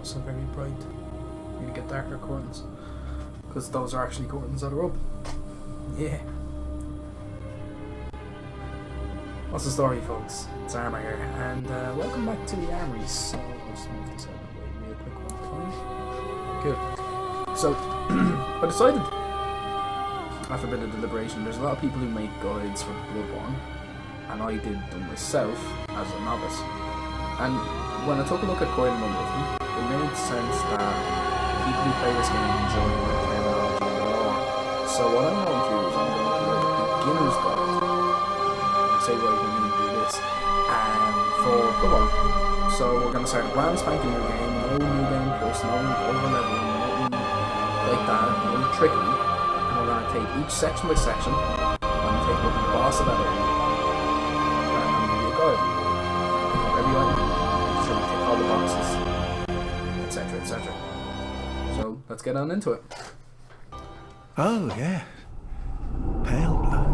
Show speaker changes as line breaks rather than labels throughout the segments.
also very bright. You need to get darker curtains, because those are actually curtains that are up. Yeah. What's the story, folks? It's Armour here, and welcome back to the Armory. So I'll just move this out of the way real quick one time. Good. So I decided, after a bit of deliberation, there's a lot of people who make guides for Bloodborne, and I did them myself as a novice. And when I took a look at quite a number of them, it made sense that people who play this game enjoy the terminology and the lore. So what I'm going to do is I'm going to write a beginner's guide. Say right, we need to do this for Bloodborne. So we're going to start a brand spanking new game, no new game plus, no over leveling, nothing like that, no trickery. And we're going to take each section by section, we're going to take a look at the boss of that area, and I'm going to give you a guide. Every item, make sure we tick all the boxes, etc, etc. So let's get on into it.
Oh yeah, pale blood.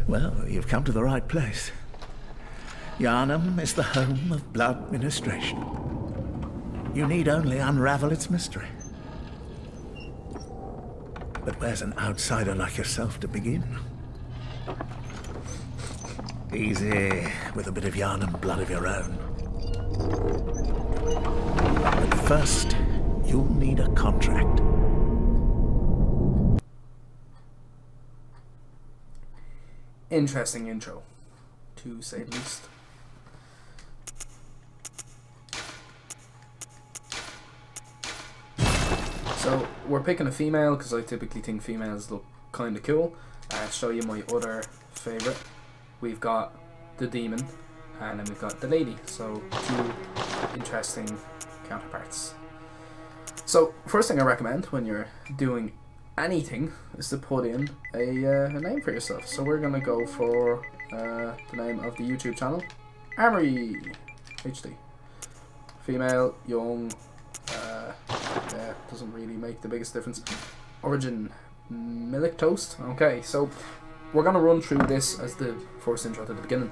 Well, you've come to the right place. Yharnam is the home of blood ministration. You need only unravel its mystery. But where's an outsider like yourself to begin? Easy, with a bit of Yharnam blood of your own. But first, you'll need a contract.
Interesting intro, to say the least. So we're picking a female because I typically think females look kind of cool. I'll show you my other favourite. We've got the demon, and then we've got the lady. So two interesting counterparts. So first thing I recommend when you're doing anything is to put in a name for yourself. So we're gonna go for the name of the YouTube channel, Armory HD. Female, young, yeah, doesn't really make the biggest difference. Origin, milk toast. Okay, so we're gonna run through this as the first intro to the beginning.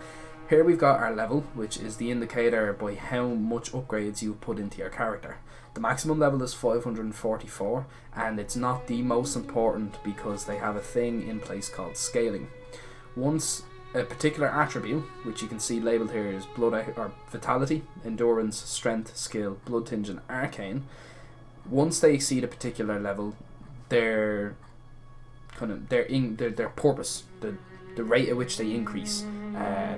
Here we've got our level, which is the indicator by how much upgrades you put into your character. The maximum level is 544, and it's not the most important because they have a thing in place called scaling. Once a particular attribute, which you can see labelled here is vitality, endurance, strength, skill, blood tinge, and arcane. Once they exceed a particular level, their purpose, the rate at which they increase,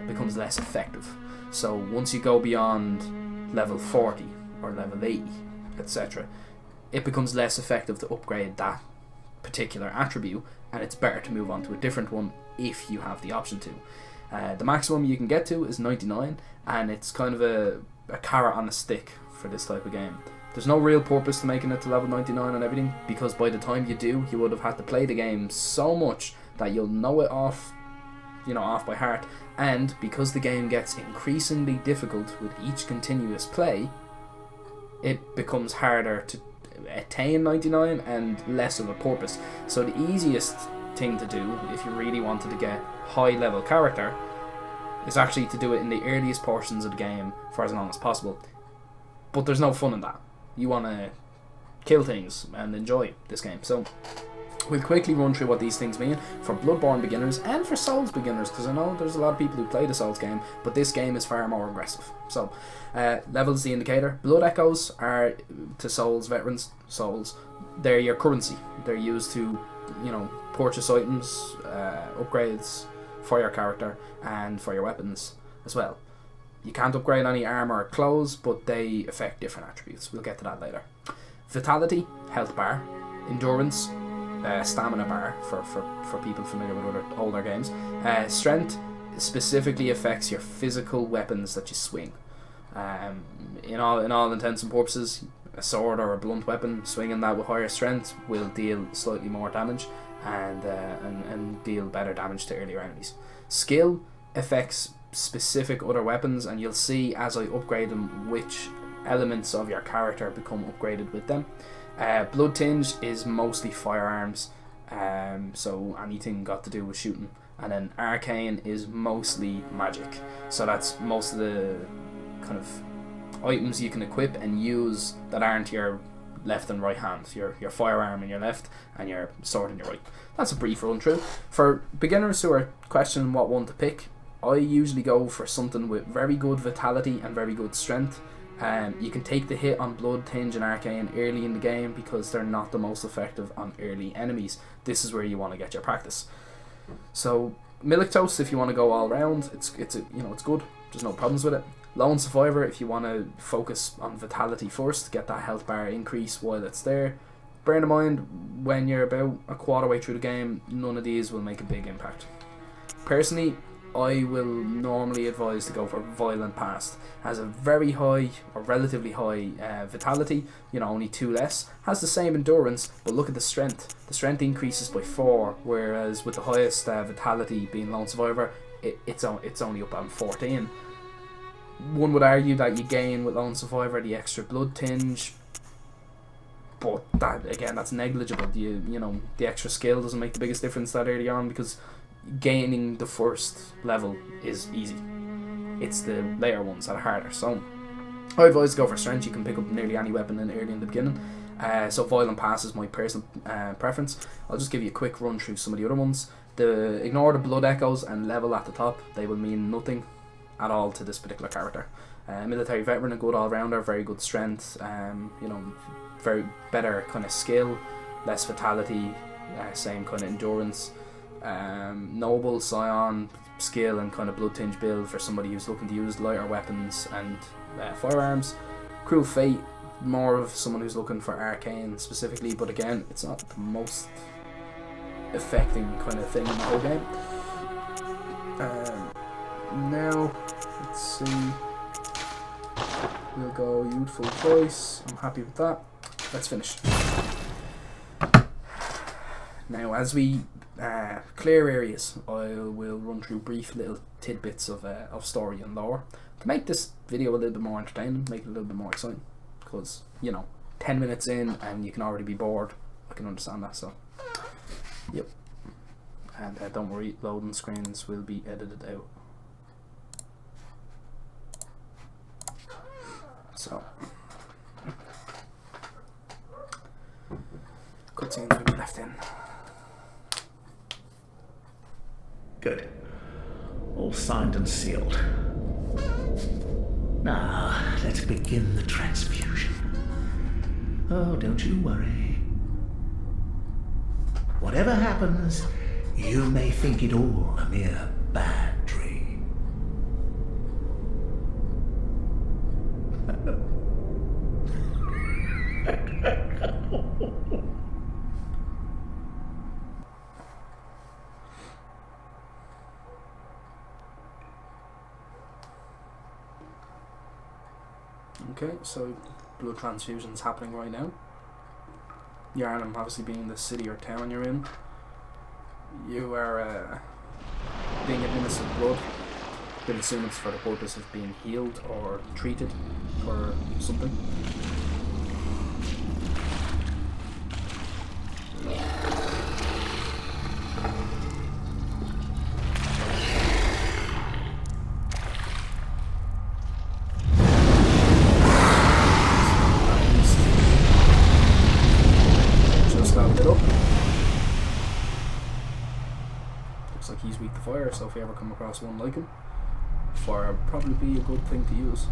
becomes less effective. So once you go beyond level 40 or level 80, etc., it becomes less effective to upgrade that particular attribute, and it's better to move on to a different one if you have the option to. The maximum you can get to is 99, and it's kind of a carrot on a stick for this type of game. There's no real purpose to making it to level 99 and everything, because by the time you do, you would have had to play the game so much that you'll know it off by heart. And because the game gets increasingly difficult with each continuous play, it becomes harder to attain 99 and less of a purpose. So the easiest thing to do if you really wanted to get high level character is actually to do it in the earliest portions of the game for as long as possible. But there's no fun in that. You want to kill things and enjoy this game. So we'll quickly run through what these things mean for Bloodborne beginners and for Souls beginners, because I know there's a lot of people who play the Souls game, but this game is far more aggressive. So levels the indicator. Blood echoes are, to Souls veterans, they're your currency. They're used to purchase items, upgrades for your character and for your weapons as well. You can't upgrade any armor or clothes, but they affect different attributes. We'll get to that later. Vitality, health bar. Endurance, stamina bar for people familiar with other older games. Strength specifically affects your physical weapons that you swing. In all intents and purposes, a sword or a blunt weapon, swinging that with higher strength will deal slightly more damage and deal better damage to earlier enemies. Skill affects specific other weapons, and you'll see as I upgrade them which elements of your character become upgraded with them. Blood tinge is mostly firearms, so anything got to do with shooting and then arcane is mostly magic. So that's most of the kind of items you can equip and use that aren't your left and right hand. Your firearm in your left and your sword in your right. That's a brief run through. For beginners who are questioning what one to pick, I usually go for something with very good vitality and very good strength. You can take the hit on Blood, Tinge and Arcane early in the game because they're not the most effective on early enemies. This is where you want to get your practice. So Milictos, if you want to go all round, it's good. There's no problems with it. Lone Survivor, if you want to focus on vitality first, get that health bar increase while it's there. Bear in mind, when you're about a quarter way through the game, none of these will make a big impact. Personally, I will normally advise to go for Violent Past. Has a very high, or relatively high, vitality, only 2 less. Has the same endurance, but look at the strength. The strength increases by 4, whereas with the highest vitality being Lone Survivor, it's only up on 14. One would argue that you gain with Lone Survivor the extra Blood Tinge, but that's negligible. The extra skill doesn't make the biggest difference that early on, because gaining the first level is easy. It's the later ones that are harder. So I advise to go for strength. You can pick up nearly any weapon early in the beginning. So Violent Pass is my personal preference. I'll just give you a quick run through some of the other ones. Ignore the blood echoes and level at the top. They will mean nothing at all to this particular character. Military veteran, a good all-rounder, very good strength, very better kind of skill, less vitality, same kind of endurance. Noble, Scion, skill and kind of Blood Tinge build for somebody who's looking to use lighter weapons and firearms. Cruel Fate, more of someone who's looking for arcane specifically, but again, it's not the most affecting kind of thing in the whole game. Now, let's see. We'll go Youthful Voice. I'm happy with that. Let's finish. Now, as we clear areas, I will run through brief little tidbits of story and lore to make this video a little bit more entertaining, make it a little bit more exciting. Because 10 minutes in and you can already be bored. I can understand that. So, yep. And don't worry, loading screens will be edited out. So, cutscenes will be left in.
Good. All signed and sealed. Now, let's begin the transfusion. Oh, don't you worry. Whatever happens, you may think it all a mere bad dream.
Okay, so blood transfusion's happening right now. Yharnam obviously being the city or town you're in. You are being administered blood. We'll assume it's for the purpose of being healed or treated for something. Fire, so if you ever come across one like him, fire would probably be a good thing to use.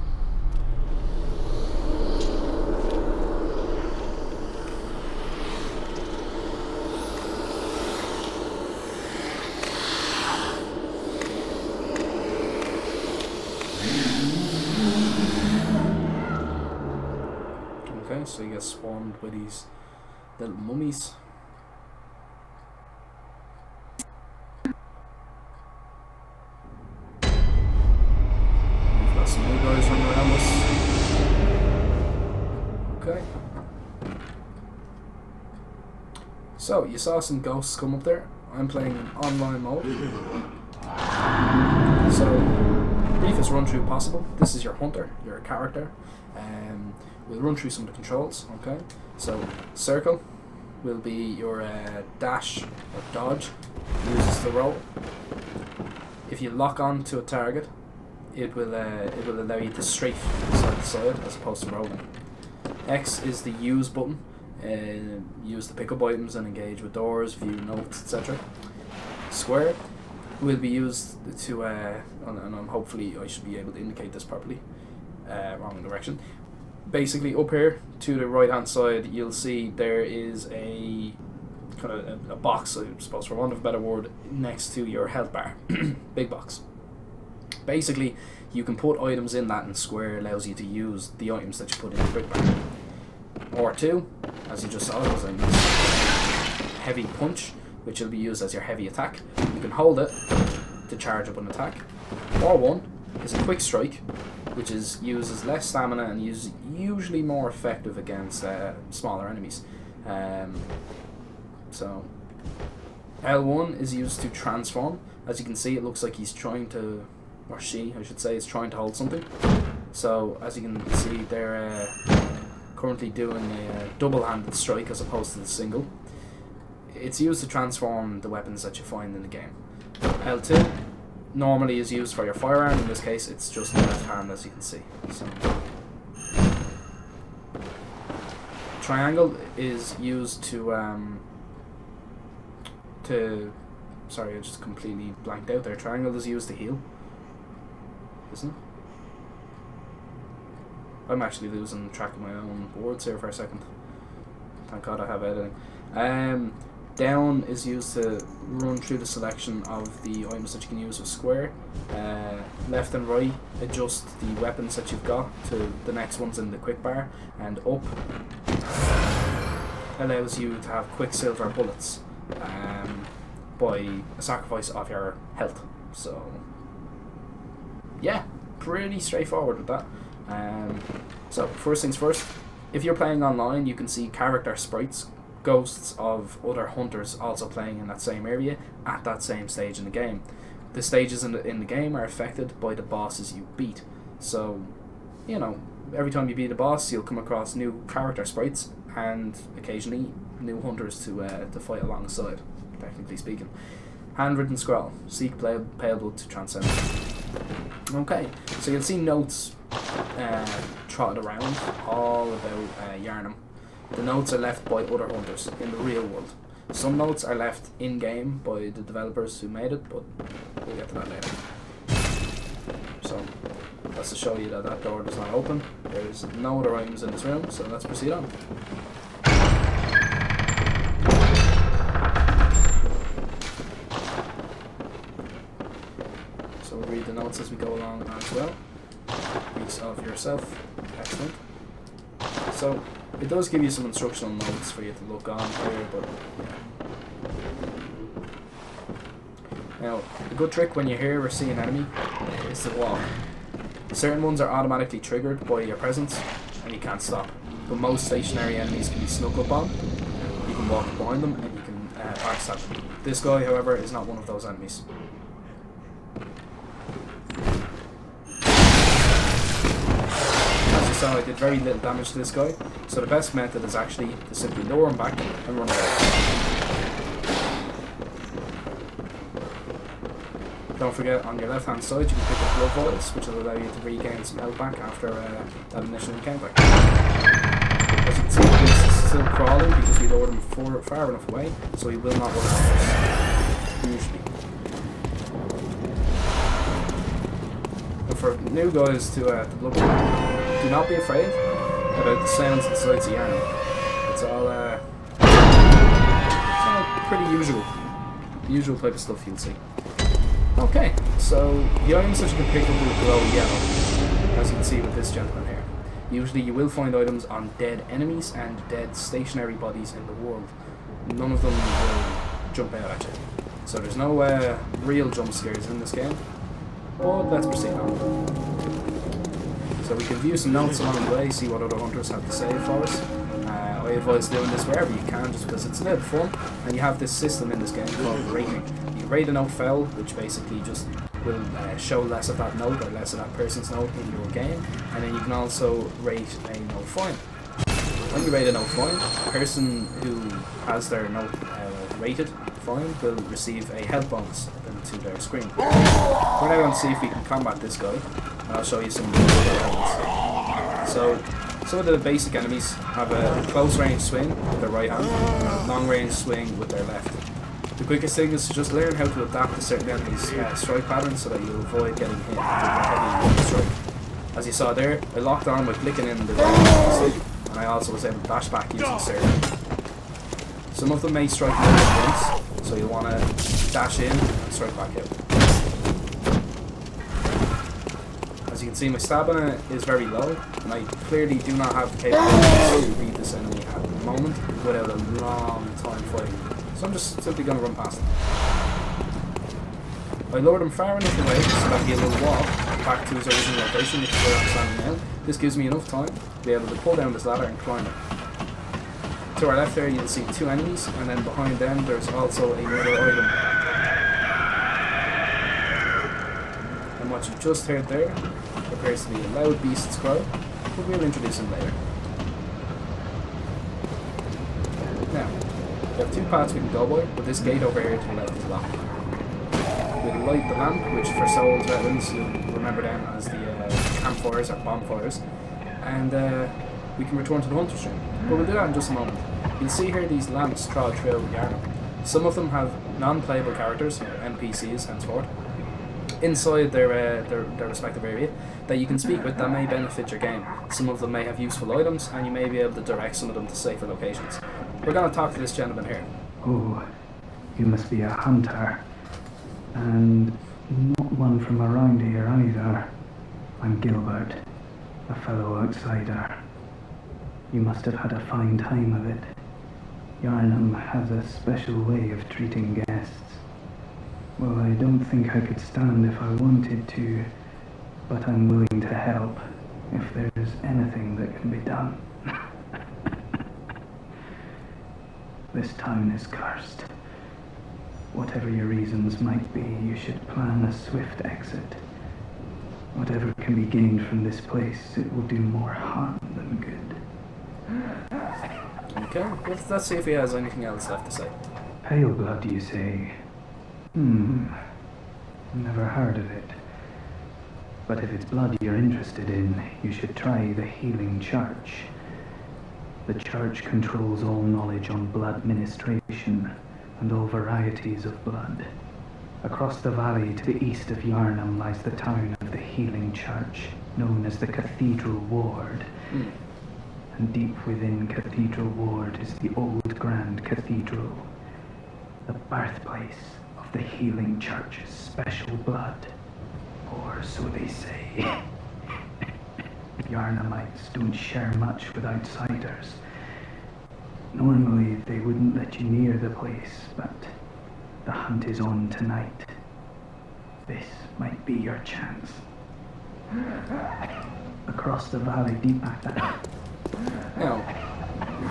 Okay, so you get swarmed by these little mummies. So, you saw some ghosts come up there. I'm playing in online mode. So, briefest run through possible. This is your hunter, your character. We'll run through some of the controls, okay? So, circle, will be your dash or dodge, uses to roll. If you lock on to a target, it will allow you to strafe side to side as opposed to rolling. X is the use button, used to pick up items and engage with doors, view notes, etc. Square will be used to, and hopefully I should be able to indicate this properly, wrong direction. Basically up here to the right hand side you'll see there is a kind of a box, I suppose for want of a better word, next to your health bar. Big box. Basically you can put items in that, and square allows you to use the items that you put in the quick bar. R2, as you just saw, was a heavy punch, which will be used as your heavy attack. You can hold it to charge up an attack. R1 is a quick strike, which uses less stamina and is usually more effective against smaller enemies. So L1 is used to transform. As you can see, it looks like he's trying to, or she, I should say, is trying to hold something. So as you can see, they're currently doing a double-handed strike as opposed to the single. It's used to transform the weapons that you find in the game. L2 normally is used for your firearm. In this case, it's just the left hand, as you can see. So, triangle is used to sorry, I just completely blanked out there. Triangle is used to heal, isn't it? I'm actually losing track of my own words here for a second. Thank God I have editing. Down is used to run through the selection of the items that you can use with square. Left and right adjust the weapons that you've got to the next ones in the quick bar, and up allows you to have quicksilver bullets by a sacrifice of your health. So yeah, pretty straightforward with that. So first things first, if you're playing online, you can see character sprites, ghosts of other hunters also playing in that same area at that same stage in the game. The stages in the game are affected by the bosses you beat. So, you know, every time you beat a boss, you'll come across new character sprites and occasionally new hunters to fight alongside, technically speaking. Handwritten scroll, seek pale blood to transcend. Okay, so you'll see notes trotted around all about Yharnam. The notes are left by other hunters in the real world. Some notes are left in-game by the developers who made it, but we'll get to that later. So, that's to show you that that door does not open. There's no other items in this room, so let's proceed on. So we'll read the notes as we go along as well. Piece of yourself. Excellent. So, it does give you some instructional notes for you to look on here, but yeah. Now, a good trick when you hear or see an enemy is to walk. Certain ones are automatically triggered by your presence and you can't stop, but most stationary enemies can be snuck up on. You can walk behind them and you can backstab them. This guy, however, is not one of those enemies. So I did very little damage to this guy, so the best method is actually to simply lower him back and run away. Don't forget, on your left hand side you can pick up blood vials, which will allow you to regain some health back after that initial encounter. As you can see, he's still crawling because we lowered him far enough away, so he will not run after us, usually. And for new guys to Bloodborne, do not be afraid about the sounds and sights of Yharnam. It's all pretty usual. The usual type of stuff you'll see. Okay, so the items that you can pick up will glow yellow, as you can see with this gentleman here. Usually you will find items on dead enemies and dead stationary bodies in the world. None of them will jump out at you. So there's no real jump scares in this game. But let's proceed on. So we can view some notes along the way, see what other hunters have to say for us. I advise doing this wherever you can, just because it's a little fun, and you have this system in this game called rating. You rate a note foul, which basically just will show less of that note or less of that person's note in your game, and then you can also rate a note fine. When you rate a note fine, the person who as they're not rated fine, will receive a health bonus into their screen. We're now going to see if we can combat this guy, and I'll show you some elements. So, some of the basic enemies have a close range swing with their right hand, and a long range swing with their left. The quickest thing is to just learn how to adapt to certain enemies' strike patterns so that you avoid getting hit with a heavy strike. As you saw there, I locked on by clicking in the right stick, and I also was able to dash back using circle. Some of them may strike more than once, so you'll want to dash in and strike back out. As you can see, my stamina is very low, and I clearly do not have the capability to beat this enemy at the moment without a long time fighting. So I'm just simply going to run past him. I lowered him far enough away so that he will walk back to his original location, which is where I'm standing now. This gives me enough time to be able to pull down this ladder and climb it. To our left there you'll see two enemies, and then behind them there's also another item. And what you just heard there appears to be a loud beast's cry, but we'll introduce him later. Now, we have two paths we can go by, but this gate over here to the left is locked. We'll light the lamp, which for Souls veterans you'll remember them as the campfires or bonfires, and we can return to the hunter stream. But we'll do that in just a moment. You'll see here these lamps trod throughout Yharnam. Some of them have non-playable characters, or NPCs henceforth, inside their respective area that you can speak with that may benefit your game. Some of them may have useful items, and you may be able to direct some of them to safer locations. We're going to talk to this gentleman here.
Oh, you must be a hunter. And not one from around here either. I'm Gilbert, a fellow outsider. You must have had a fine time of it. Yharnam has a special way of treating guests. Well, I don't think I could stand if I wanted to, but I'm willing to help if there's anything that can be done. This town is cursed. Whatever your reasons might be, you should plan a swift exit. Whatever can be gained from this place, it will do more harm than good.
Okay, let's see if he has anything else left to say.
Pale blood, you say? Never heard of it. But if it's blood you're interested in, you should try the Healing Church. The church controls all knowledge on blood ministration and all varieties of blood. Across the valley to the east of Yharnam lies the town of the Healing Church, known as the Cathedral Ward. And deep within Cathedral Ward is the old Grand Cathedral, the birthplace of the Healing Church's special blood, or so they say. Yharnamites don't share much with outsiders. Normally they wouldn't let you near the place, but the hunt is on tonight. This might be your chance. Across the valley deep back there.
Now,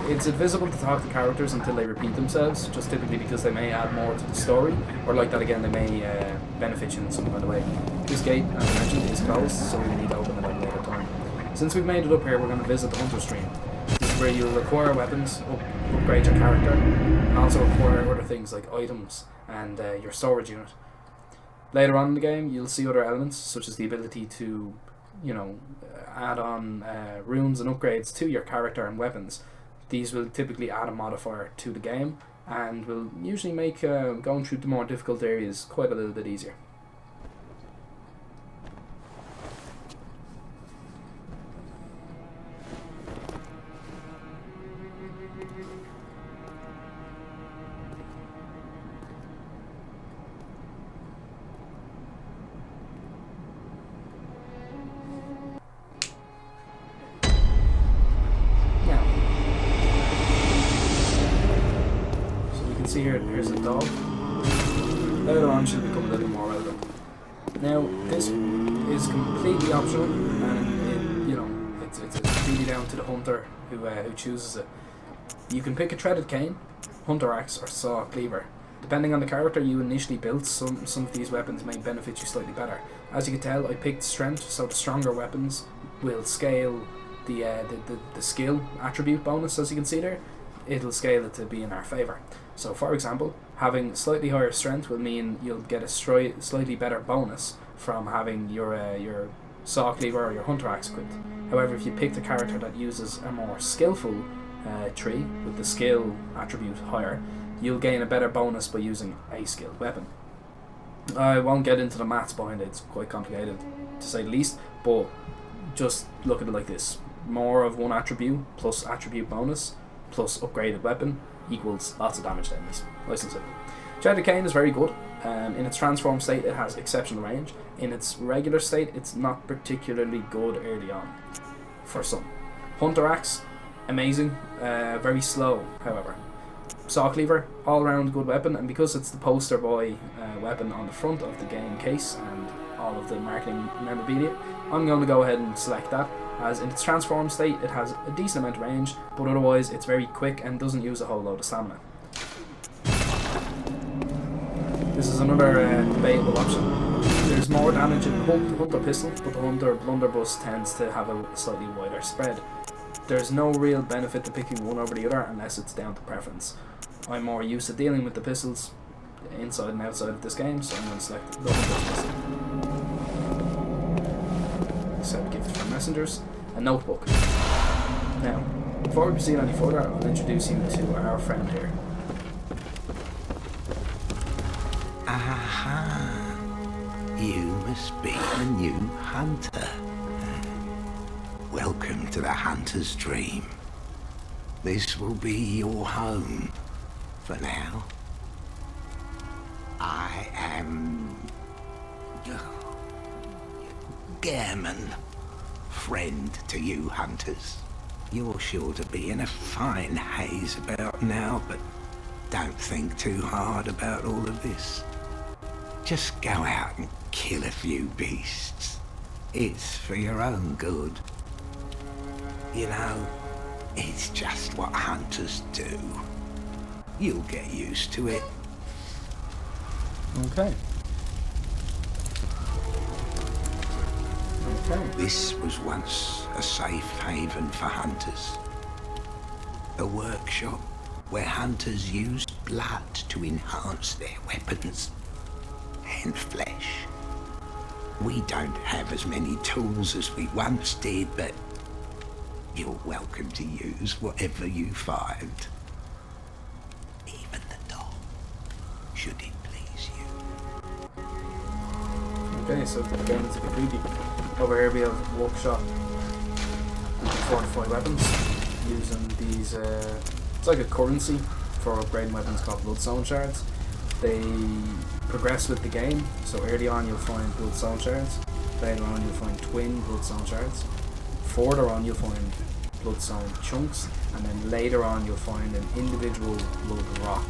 it's advisable to talk to characters until they repeat themselves, just typically because they may add more to the story, or like that again, they may benefit you in some kind of way. This gate, as I mentioned, is closed, so we need to open it at a later time. Since we've made it up here, we're going to visit the hunter stream. This is where you'll acquire weapons, upgrade your character, and also acquire other things like items and your storage unit. Later on in the game, you'll see other elements, such as the ability to, add on runes and upgrades to your character and weapons. These will typically add a modifier to the game, and will usually make going through the more difficult areas quite a little bit easier. See here, here's a dog. Later on she'll become a little more relevant. Now, this is completely optional, and it's completely down to the hunter who chooses it. You can pick a threaded cane, hunter axe, or saw cleaver. Depending on the character you initially built, some of these weapons may benefit you slightly better. As you can tell, I picked strength, so the stronger weapons will scale the skill attribute bonus, as you can see there, it'll scale it to be in our favour. So for example, having slightly higher strength will mean you'll get a slightly better bonus from having your saw cleaver or your hunter axe equipped. However, if you picked a character that uses a more skillful tree with the skill attribute higher, you'll gain a better bonus by using a skilled weapon. I won't get into the maths behind it, it's quite complicated to say the least, but just look at it like this. More of one attribute plus attribute bonus plus upgraded weapon equals lots of damage to enemies. Nice and simple. Shattered Cane is very good. In its transformed state it has exceptional range. In its regular state it's not particularly good early on for some. Hunter Axe, amazing, very slow however. Saw Cleaver, all round good weapon, and because it's the poster boy weapon on the front of the game case and all of the marketing memorabilia, I'm going to go ahead and select that, as in its transformed state it has a decent amount of range, but otherwise it's very quick and doesn't use a whole load of stamina. This is another debatable option. There's more damage in the Hunter Pistol, but the Hunter Blunderbuss tends to have a slightly wider spread. There's no real benefit to picking one over the other unless it's down to preference. I'm more used to dealing with the pistols inside and outside of this game, so I'm going to select the Hunter's Pistol. Accept gift from messengers. A notebook. Now, before we proceed any further, I'll introduce you to our friend here.
Aha! You must be the new hunter. Welcome to the hunter's dream. This will be your home for now. I am Gehrman, friend to you hunters. You're sure to be in a fine haze about now, but don't think too hard about all of this. Just go out and kill a few beasts. It's for your own good. You know, it's just what hunters do. You'll get used to it.
Okay.
This was once a safe haven for hunters. A workshop where hunters used blood to enhance their weapons and flesh. We don't have as many tools as we once did, but you're welcome to use whatever you find. Even the dog, should it please you.
Okay, so going into the preview. Over here we have workshop and fortified weapons using these, it's like a currency for upgrading weapons called Bloodstone Shards. They progress with the game, so early on you'll find Bloodstone Shards, later on you'll find twin Bloodstone Shards, further on you'll find Bloodstone Chunks, and then later on you'll find an individual Blood Rock,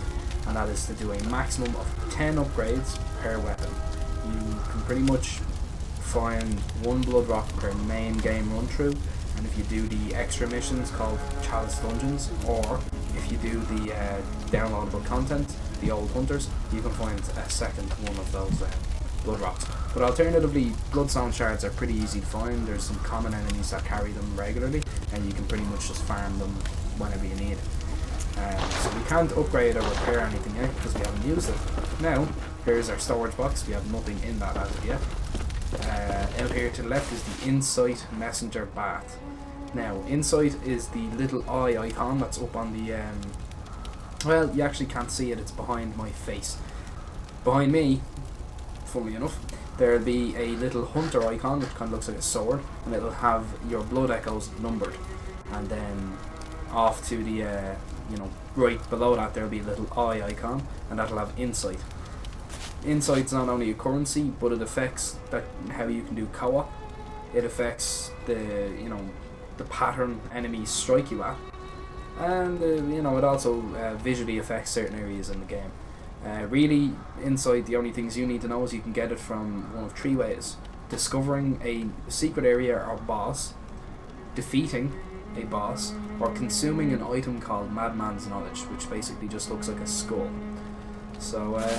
and that is to do a maximum of 10 upgrades per weapon. You can pretty much find one Blood Rock per main game run through, and if you do the extra missions called Chalice Dungeons, or if you do the downloadable content, the Old Hunters, you can find a second one of those Blood Rocks. But alternatively, Bloodstone Shards are pretty easy to find. There's some common enemies that carry them regularly, and you can pretty much just farm them whenever you need. So we can't upgrade or repair anything yet because we haven't used it. Now, here's our storage box. We have nothing in that as of yet. Out here to the left is the Insight Messenger Bath. Now, Insight is the little eye icon that's up on the, well, you actually can't see it, it's behind my face. Behind me, funnily enough, there'll be a little hunter icon which kind of looks like a sword, and it'll have your blood echoes numbered. And then off to the, right below that there'll be a little eye icon, and that'll have Insight. Insight's not only a currency, but it affects how you can do co-op. It affects the pattern enemies strike you at, and it also visually affects certain areas in the game. Really, Insight, the only things you need to know is you can get it from one of three ways: discovering a secret area or boss, defeating a boss, or consuming an item called Madman's Knowledge, which basically just looks like a skull. So I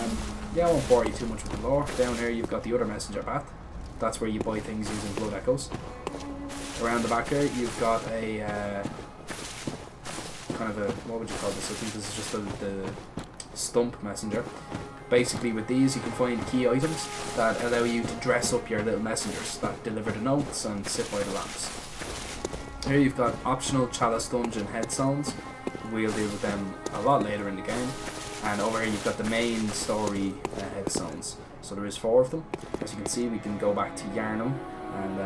won't bore you too much with the lore. Down here you've got the other messenger bath. That's where you buy things using blood echoes. Around the back here you've got a kind kind of a, what would you call this? I think this is just the stump messenger. Basically with these you can find key items that allow you to dress up your little messengers that deliver the notes and sit by the lamps. Here you've got optional chalice dungeon headstones. We'll deal with them a lot later in the game. And over here you've got the main story headstones. So there is 4 of them. As you can see, we can go back to Yharnam, and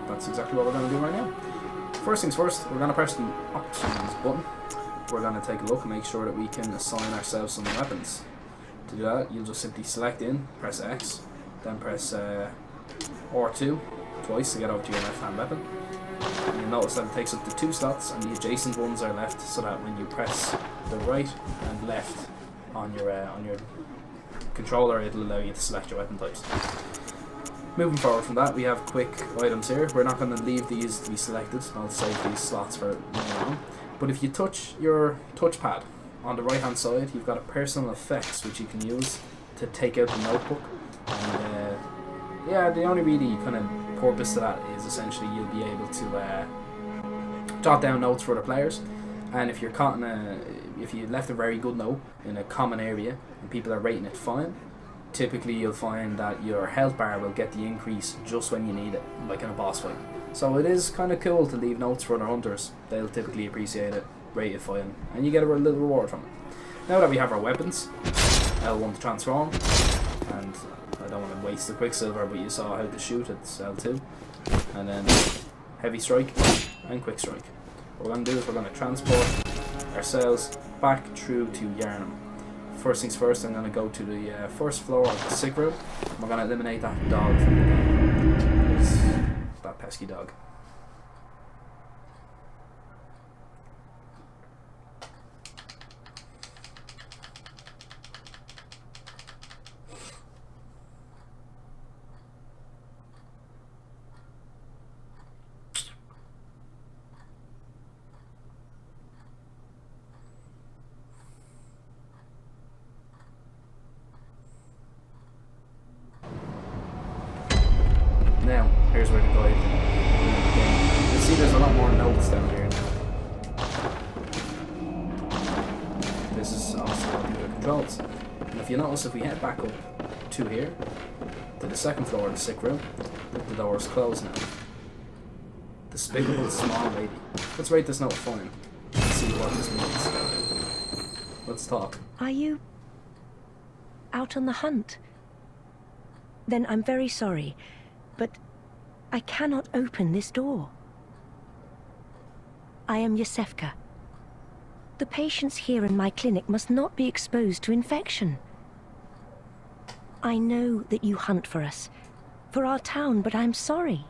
that's exactly what we're going to do right now. First things first, we're going to press the options button. We're going to take a look and make sure that we can assign ourselves some weapons. To do that, you'll just simply select in, press X, then press R2 twice to get over to your left hand weapon. And you'll notice that it takes up to 2 slots, and the adjacent ones are left, so that when you press the right and left on your controller, it'll allow you to select your weapon types. Moving forward from that, we have quick items here. We're not going to leave these to be selected. I'll save these slots for later on. But if you touch your touchpad on the right hand side, you've got a personal effects which you can use to take out the notebook. And yeah, the only really kind of purpose to that is essentially you'll be able to jot down notes for the players. And if you're caught if you left a very good note in a common area and people are rating it fine, typically you'll find that your health bar will get the increase just when you need it, like in a boss fight. So it is kind of cool to leave notes for other hunters. They'll typically appreciate it, rate it fine, and you get a little reward from it. Now that we have our weapons, L1 to transform, and I don't want to waste the quicksilver, but you saw how to shoot, it's L2, and then heavy strike and quick strike. What we're going to do is we're going to transport ourselves back through to Yharnam. First things first, I'm going to go to the first floor of the sick room. We're going to eliminate that dog from the game. It's that pesky dog. Now, here's where the guide can. You see there's a lot more notes down here now. This is also the controls. And if you notice, if we head back up to here, to the second floor of the sick room, the door is closed now. Despicable small lady. Let's rate this note fine and see what this means. Let's talk.
Are you out on the hunt? Then I'm very sorry, but I cannot open this door. I am Yosefka. The patients here in my clinic must not be exposed to infection. I know that you hunt for us, for our town, but I'm sorry.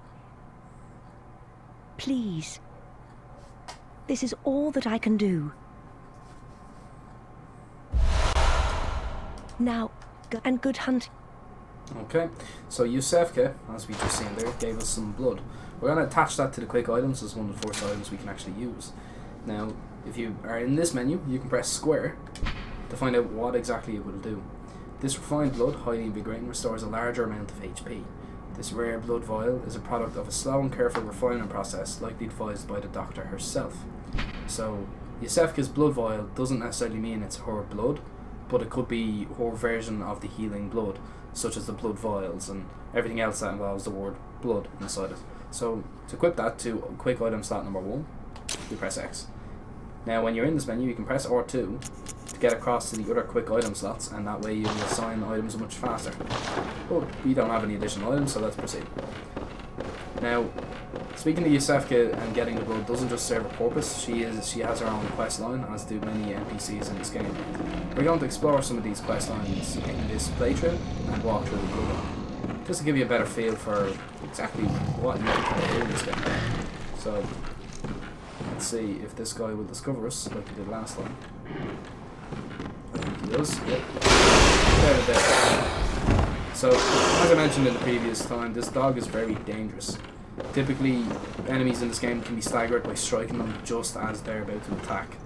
Please. This is all that I can do. Now, and good hunting.
Okay, so Yosefka, as we just seen there, gave us some blood. We're going to attach that to the quick items as one of the first items we can actually use. Now, if you are in this menu, you can press square to find out what exactly it will do. This refined blood, highly invigorating, restores a larger amount of HP. This rare blood vial is a product of a slow and careful refinement process, likely devised by the doctor herself. So, Yosefka's blood vial doesn't necessarily mean it's her blood, but it could be her version of the healing blood, such as the blood vials and everything else that involves the word blood inside it. So to equip that to quick item slot number 1, you press X. Now when you're in this menu, you can press R2 to get across to the other quick item slots, and that way you'll assign items much faster. But we don't have any additional items, so let's proceed. Now, speaking to Yosefka and getting the blood doesn't just serve a purpose. She has her own quest line, as do many NPCs in this game. We're going to explore some of these quest lines in this playthrough and walk through the blood line, just to give you a better feel for exactly what you can do in this game. So let's see if this guy will discover us like he did last time. I think he does. Yep. There. So, as I mentioned in the previous time, this dog is very dangerous. Typically, enemies in this game can be staggered by striking them just as they're about to attack.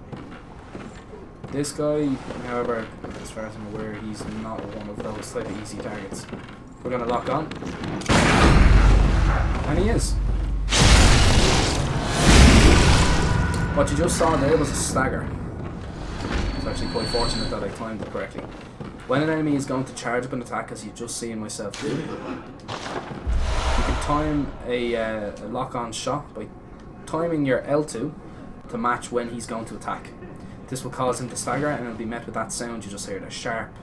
This guy, however, as far as I'm aware, he's not one of those type of easy targets. We're going to lock on. And he is. What you just saw there was a stagger. It's actually quite fortunate that I timed it correctly. When an enemy is going to charge up an attack, as you've just seen myself do, you can time a lock-on shot by timing your L2 to match when he's going to attack. This will cause him to stagger, and it'll be met with that sound you just heard, a sharp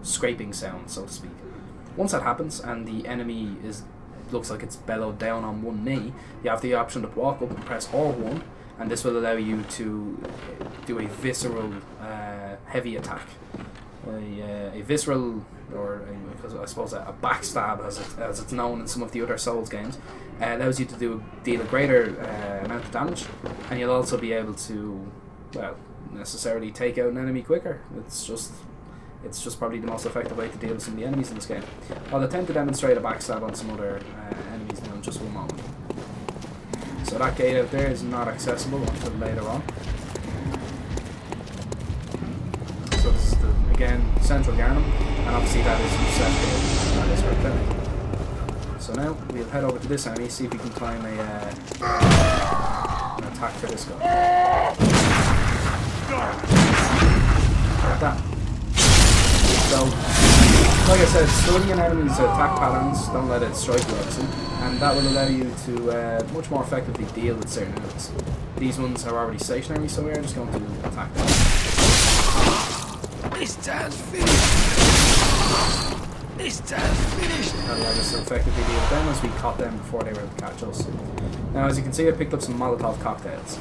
scraping sound, so to speak. Once that happens and the enemy looks like it's bellowed down on one knee, you have the option to walk up and press R1, and this will allow you to do a visceral heavy attack. A visceral, or I suppose a backstab, as it's known in some of the other Souls games, allows you to deal a greater amount of damage, and you'll also be able to, well, necessarily take out an enemy quicker. It's just probably the most effective way to deal with some of the enemies in this game. I'll attempt to demonstrate a backstab on some other enemies now in just one moment. So that gate out there is not accessible until later on. So this is again central Yharnam, and obviously that is Yusef Gate, that is her clinic. So now we'll head over to this enemy, see if we can climb an attack for this guy. Like that. So, like I said, studying an enemy's attack patterns, don't let it strike you obviously, and that will allow you to much more effectively deal with certain enemies. These ones are already stationary, so we're just going to attack them.
This time's finished. This time's finished.
That allowed us to effectively deal with them as we caught them before they were able to catch us. Now, as you can see, I picked up some Molotov cocktails.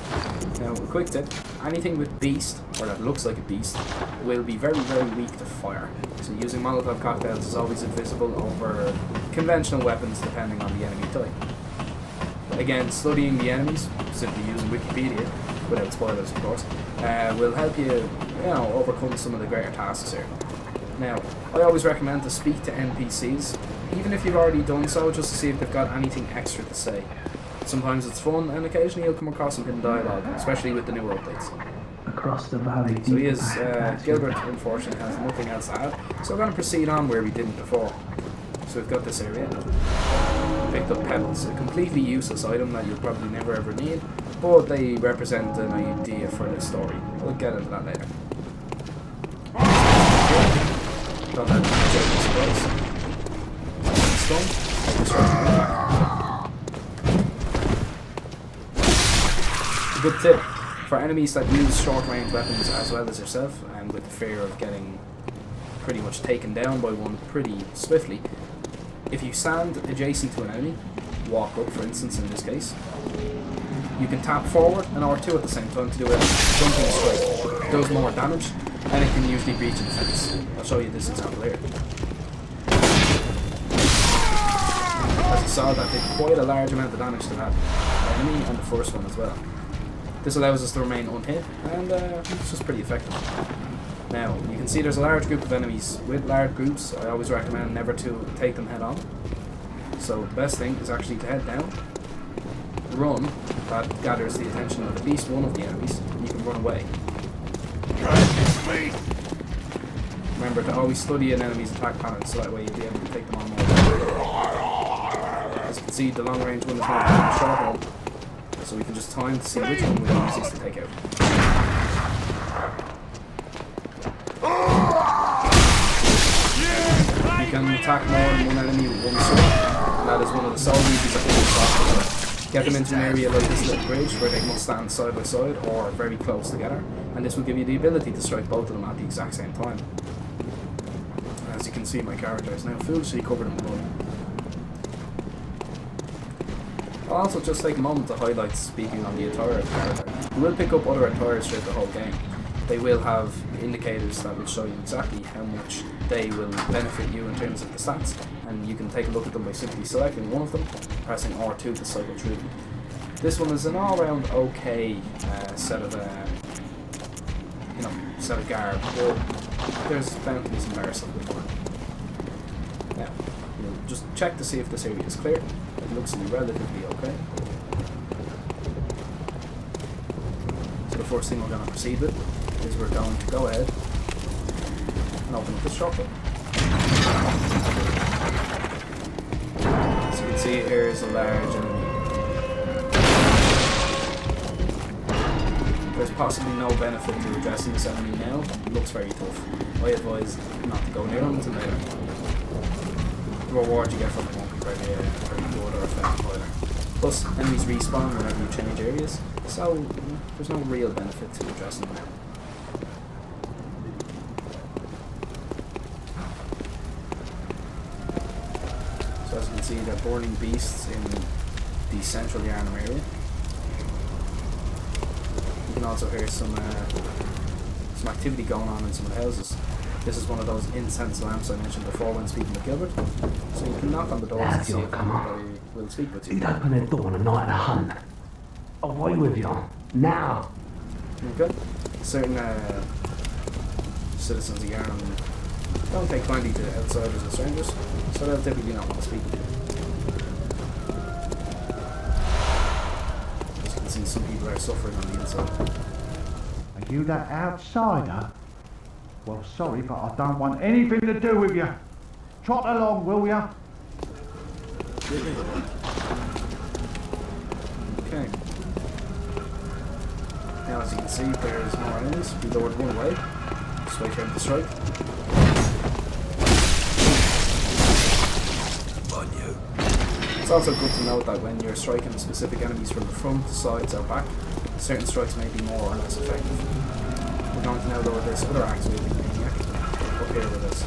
Now, a quick tip, anything with beast, or that looks like a beast, will be very, very weak to fire. So using Molotov cocktails is always invisible over conventional weapons depending on the enemy type. Again, studying the enemies, simply using Wikipedia, without spoilers of course, will help you, overcome some of the greater tasks here. Now, I always recommend to speak to NPCs, even if you've already done so, just to see if they've got anything extra to say. Sometimes it's fun, and occasionally you'll come across some hidden dialogue, especially with the newer updates.
Across the valley.
So he is, Gilbert unfortunately has nothing else to add, so I'm going to proceed on where we didn't before. So we've got this area. Picked up pebbles, a completely useless item that you'll probably never ever need, but they represent an idea for the story. We'll get into that later. Don't let them check the surprise. Stone, this back. A good tip for enemies that use short range weapons as well as yourself, and with the fear of getting pretty much taken down by one pretty swiftly. If you stand adjacent to an enemy, walk up for instance in this case, you can tap forward and R2 at the same time to do a jumping strike. It does more damage, and it can usually breach a defense. I'll show you this example here. As you saw, that did quite a large amount of damage to that enemy and the first one as well. This allows us to remain unhit, and it's just pretty effective. Now, you can see there's a large group of enemies. With large groups, I always recommend never to take them head on. So the best thing is actually to head down, run, that gathers the attention of at least one of the enemies, and you can run away. Remember to always study an enemy's attack pattern, so that way you'll be able to take them on more. As you can see, the long range one is not the short one, so we can just time to see which one we're easiest to take out. You can attack more than one enemy with one sword, and that is one of the sole reasons I think it's get them into an area like this little bridge where they must stand side by side or very close together, and this will give you the ability to strike both of them at the exact same time. As you can see, my character is now foolishly covered in blood. I'll also just take a moment to highlight speaking on the attire of the character. You will pick up other attires throughout the whole game. They will have indicators that will show you exactly how much they will benefit you in terms of the stats, and you can take a look at them by simply selecting one of them, pressing R2 to cycle through them. This one is an all-round okay set of garb, but there's bound to be some better stuff with it. Now, just check to see if this area is clear. It looks to be relatively okay. So the first thing we're going to proceed with is we're going to go ahead and open up this shortcut. As you can see, here is a large enemy. There's possibly no benefit to addressing this enemy now. It looks very tough. I advise not to go near him until later. The reward you get from it won't be very good or effective either. Plus, enemies respawn whenever you change areas, so there's no real benefit to addressing them now. So as you can see, they're burning beasts in the central Yharnam area. You can also hear some activity going on in some of the houses. This is one of those incense lamps I mentioned before when speaking with Gilbert. So you can knock on the doors and see if anybody will speak with you.
You'd open a door on a night of the hunt. Away with you. Now!
Okay. Certain citizens of Yharnam don't take kindly to outsiders and strangers, so they'll typically not want to speak with you. As you can see, some people are suffering on the inside.
Are you that outsider? Well, sorry, but I don't want anything to do with you. Trot along, will ya?
Okay. Now, as you can see, there's more enemies. We lowered one away. Just wait for him to strike. It's also good to note that when you're striking specific enemies from the front, sides, or back, certain strikes may be more or less effective. We're going to now lower this other axe wielding maniac up here with us.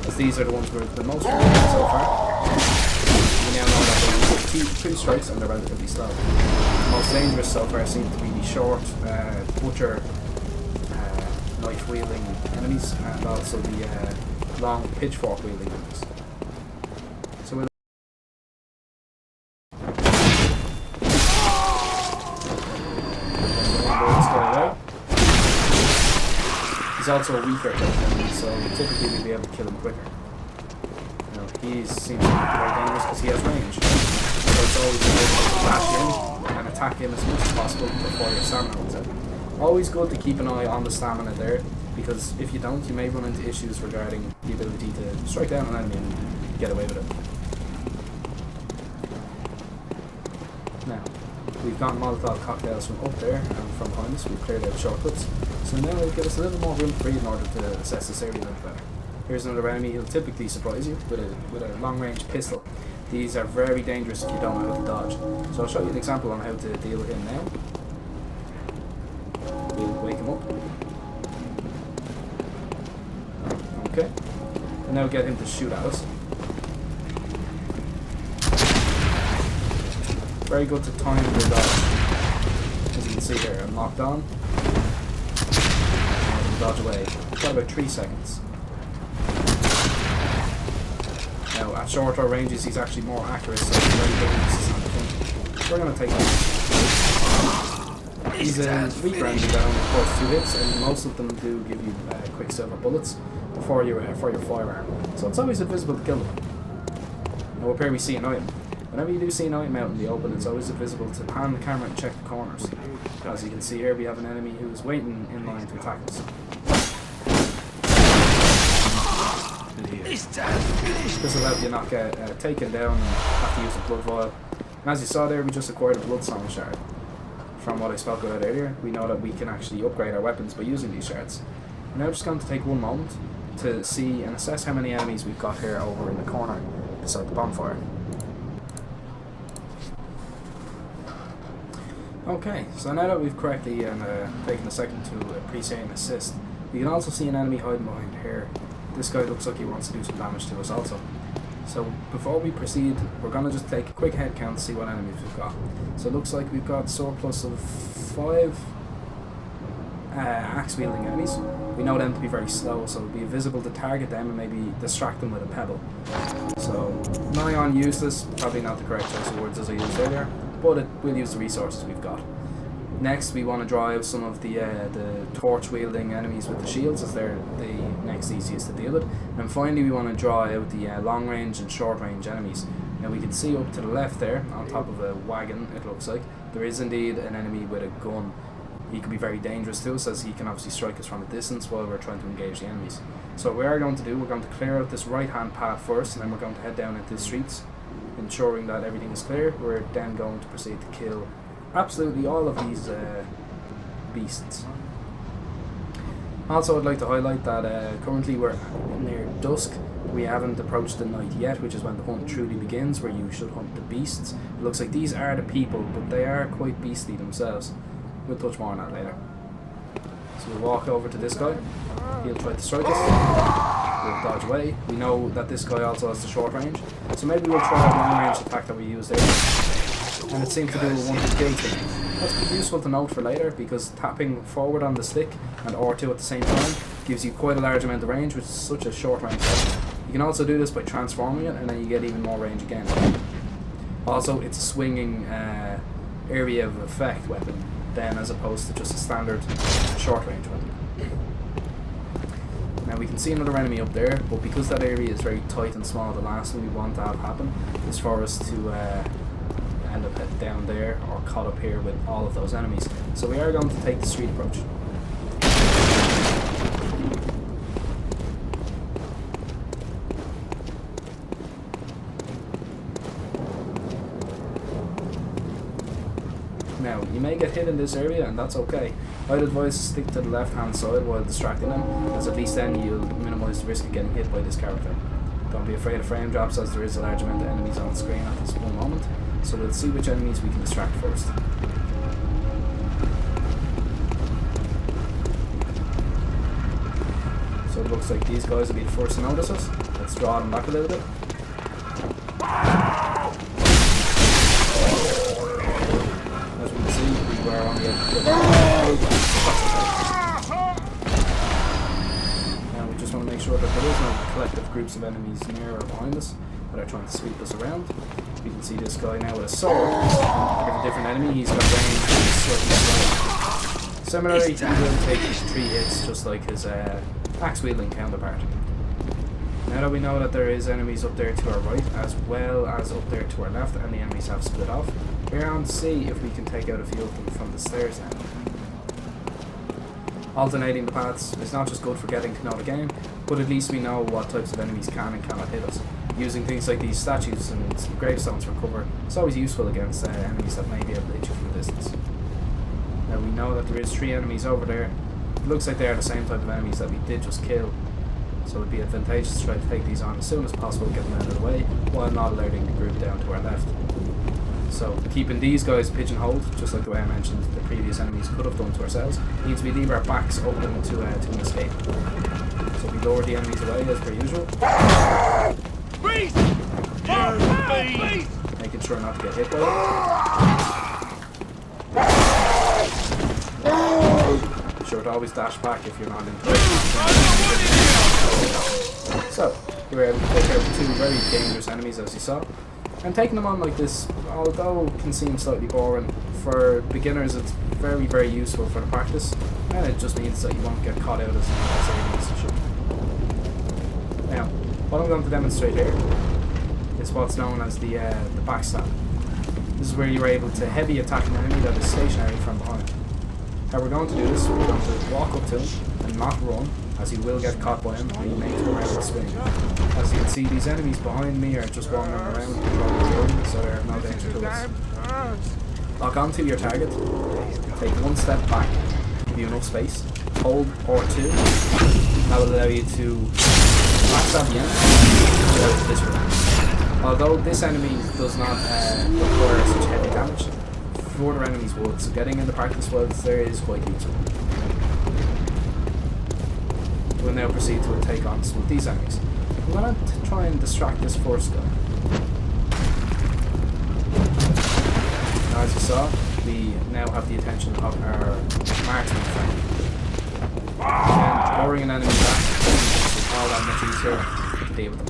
As these are the ones we've been most familiar with so far. We now know that they only take two strikes and they're relatively slow. The most dangerous so far seem to be the short, butcher, knife wielding enemies, and also the long pitchfork wielding enemies. So we'll he's also a weaker enemy, so typically we'll be able to kill him quicker. You know, he seems to be very dangerous because he has range. So it's always good to dash in and attack him as much as possible before your stamina runs out. Always good to keep an eye on the stamina there, because if you don't, you may run into issues regarding the ability to strike down an enemy and get away with it. Now, we've got Molotov cocktails from up there and from behind us. We've cleared out shortcuts. So now it'll give us a little more room to breathe in order to assess this area a little better. Here's another enemy who'll typically surprise you with a long-range pistol. These are very dangerous if you don't know how to dodge. So I'll show you an example on how to deal with him now. We'll wake him up. Okay. And now get him to shoot at us. Very good to time the dodge. As you can see here, I'm locked on. And dodge away. Got about 3 seconds. Now, at shorter ranges, he's actually more accurate, so it's very dangerous. We're going to take him. He's a weaker enemy that only costs 2 hits, and most of them do give you quicksilver bullets for your firearm. So it's always invisible to kill them. Now, up here we see an item. Whenever you do see an item out in the open, it's always visible to pan the camera and check the corners. As you can see here, we have an enemy who's waiting in line to attack us. This will help you not get taken down and have to use a blood vial. And as you saw there, we just acquired a bloodstone shard. From what I spoke about earlier, we know that we can actually upgrade our weapons by using these shards. We're now just going to take one moment to see and assess how many enemies we've got here over in the corner beside the bonfire. Okay, so now that we've correctly taken a second to appreciate and assist, we can also see an enemy hiding behind here. This guy looks like he wants to do some damage to us also. So before we proceed, we're going to just take a quick head count to see what enemies we've got. So it looks like we've got a surplus of 5 axe-wielding enemies. We know them to be very slow, so it'll be visible to target them and maybe distract them with a pebble. So nigh on useless, probably not the correct choice of words as I used earlier, but we'll use the resources we've got. Next, we want to draw out some of the torch-wielding enemies with the shields, as they're the next easiest to deal with. And finally, we want to draw out the long-range and short-range enemies. Now, we can see up to the left there, on top of a wagon, it looks like, there is indeed an enemy with a gun. He can be very dangerous to us, as he can obviously strike us from a distance while we're trying to engage the enemies. So what we are going to do, we're going to clear out this right-hand path first, and then we're going to head down into the streets, ensuring that everything is clear. We're then going to proceed to kill absolutely all of these beasts. Also, I'd like to highlight that currently we're near dusk. We haven't approached the night yet, which is when the hunt truly begins, where you should hunt the beasts. It looks like these are the people, but they are quite beastly themselves. We'll touch more on that later. So we'll walk over to this guy. He'll try to strike us. We'll dodge away. We know that this guy also has the short range, so maybe we'll try that long range attack that we used there. And it seems to do a one-hit kill thing. That's useful to note for later, because tapping forward on the stick and R2 at the same time gives you quite a large amount of range, which is such a short range weapon. You can also do this by transforming it, and then you get even more range again. Also, it's a swinging area of effect weapon, then, as opposed to just a standard short range weapon. Now we can see another enemy up there, but because that area is very tight and small, the last thing we want to have happen is for us to end up down there or caught up here with all of those enemies. So we are going to take the street approach. Now, you may get hit in this area, and that's okay. I'd advise to stick to the left hand side while distracting them, as at least then you'll minimise the risk of getting hit by this character. Don't be afraid of frame drops, as there is a large amount of enemies on the screen at this one moment, so we'll see which enemies we can distract first. So it looks like these guys will be the first to notice us. Let's draw them back a little bit. As we can see, we were on the edge of the Now we just want to make sure that there is no collective groups of enemies near or behind us that are trying to sweep us around. We can see this guy now with a sword. Like a different enemy, he's got range and he's slightly slow. Similarly, he will take 3 hits just like his axe wielding counterpart. Now that we know that there is enemies up there to our right as well as up there to our left, and the enemies have split off, we're on to see if we can take out a few of them from the stairs now. Alternating the paths is not just good for getting to know the game, but at least we know what types of enemies can and cannot hit us. Using things like these statues and gravestones for cover is always useful against enemies that may be able to hit you from a distance. Now we know that there is 3 enemies over there. It looks like they are the same type of enemies that we did just kill, so it would be advantageous to try to take these on as soon as possible, get them out of the way, while not alerting the group down to our left. So keeping these guys pigeonholed, just like the way I mentioned the previous enemies could have done to ourselves, means we leave our backs open to an escape. So we lower the enemies away as per usual. Making sure not to get hit by them. Be sure to always dash back if you're not in place. So, we were able to take out 2 very dangerous enemies, as you saw. And taking them on like this, although it can seem slightly boring, for beginners it's very, very useful for the practice, and it just means that you won't get caught out as enemies should. Now, what I'm going to demonstrate here is what's known as the backstab. This is where you're able to heavy attack an enemy that is stationary from behind. How we're going to do this, we're going to walk up to him and not run, as you will get caught by him and you may turn around and swing. As you can see, these enemies behind me are just wandering around controlling the building, so they're no danger to us. Lock onto your target, take 1 step back, give you enough space, hold R2, that will allow you to backstab the enemy without this room. Although this enemy does not require such heavy damage, further enemies would, so getting into practice whilst there is quite useful. We'll now proceed to take on some of these enemies. I'm going to try and distract this first guy. Now, as you saw, we now have the attention of our marksman friend. Again, lowering an enemy back makes all that much easier to deal with them.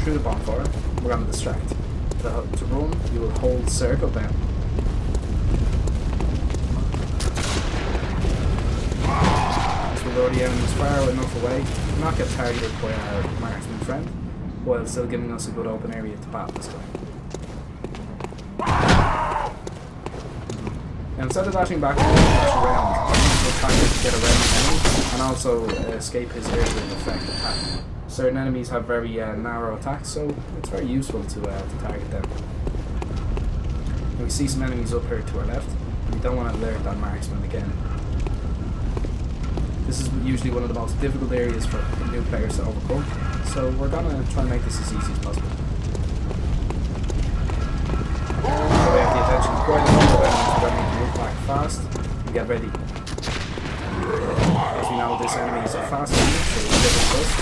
Through the bonfire, we're going to distract. To run, you will hold circle down. As to lure the enemies far enough away to not get targeted by our marksman friend, while still giving us a good open area to battle this guy. Now instead of dashing back, we'll dash around. We're trying to get around the enemy and also escape his area of effect attack. Certain enemies have very narrow attacks, so it's very useful to target them. And we see some enemies up here to our left, and we don't want to alert that marksman again. This is usually one of the most difficult areas for new players to overcome, so we're going to try and make this as easy as possible. So we have the attention of quite a number of enemies, we're going to need to move back fast and get ready. As we know, this enemy is a fast enemy, so we'll get it first.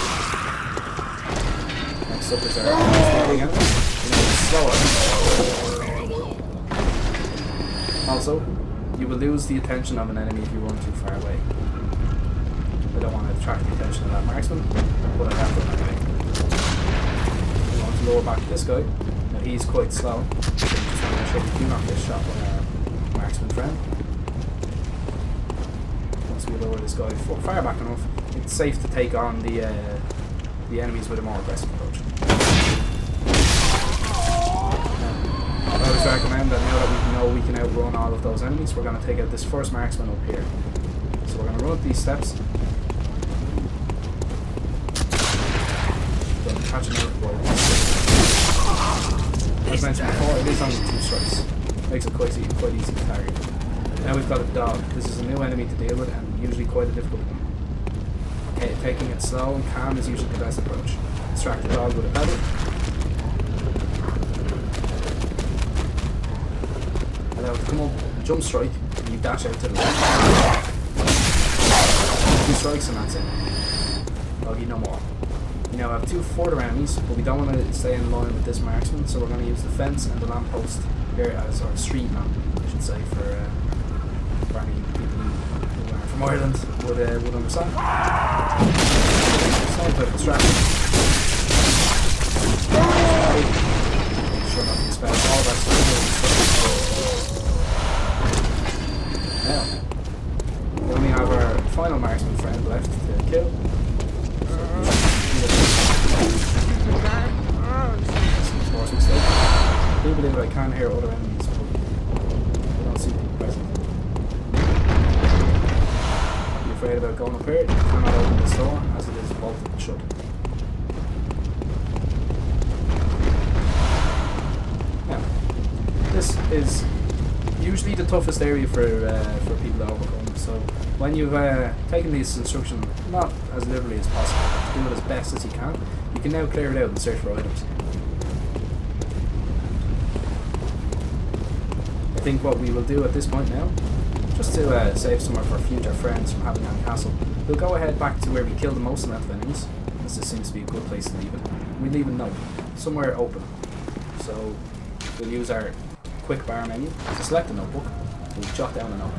Next up is our standing enemy, it's slower. Also, you will lose the attention of an enemy if you run too far away. I don't want to attract the attention of that marksman, but I have to anyway. We want to lower back to this guy. Now he's quite slow, so we just want to make sure we do not get shot by our marksman friend. Once we lower this guy far back enough, it's safe to take on the enemies with a more aggressive approach. I always recommend that now that we know we can outrun all of those enemies, we're going to take out this first marksman up here. So we're going to run up these steps. Going to catch another boy. As mentioned before, it is only 2 strikes. Makes it quite easy to target. Now we've got a dog. This is a new enemy to deal with and usually quite a difficult one. Okay, taking it slow and calm is usually the best approach. Distract the dog with a pedal. Allow it to come up, jump strike, and you dash out to the left. 2 strikes and that's it. Doggy no more. We now have 2 further enemies, but we don't want to stay in line with this marksman, so we're going to use the fence and the lamppost here as our street lamp, I should say, for any people who are from Ireland would understand. Slight bit of distraction. Sure not to expel all that stuff. Now, we only have our final marksman friend left to kill. I do believe I can hear other enemies, but I don't see people present. Be afraid about going up here. You cannot open this door as it is bolted shut. Now, this is usually the toughest area for people to overcome. So when you've taken this instruction not as literally as possible, to do it as best as you can now clear it out and search for items. I think what we will do at this point now, just to save some of our future friends from having any hassle, we'll go ahead back to where we killed the most amount of enemies, as this seems to be a good place to leave it. We leave a note, somewhere open. So we'll use our quick bar menu to select a notebook, and we'll jot down a note.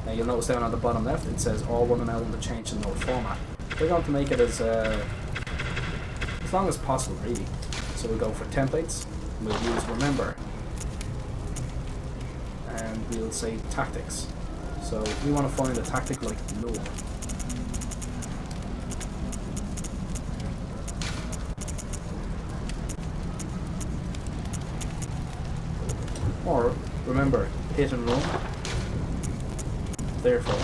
Now you'll notice down on the bottom left it says all run and element to change the note format. We're going to make it as long as possible really. So we'll go for templates, and we'll use remember, and we'll say tactics. So we want to find a tactic like lure. Or remember, hit and run. Therefore,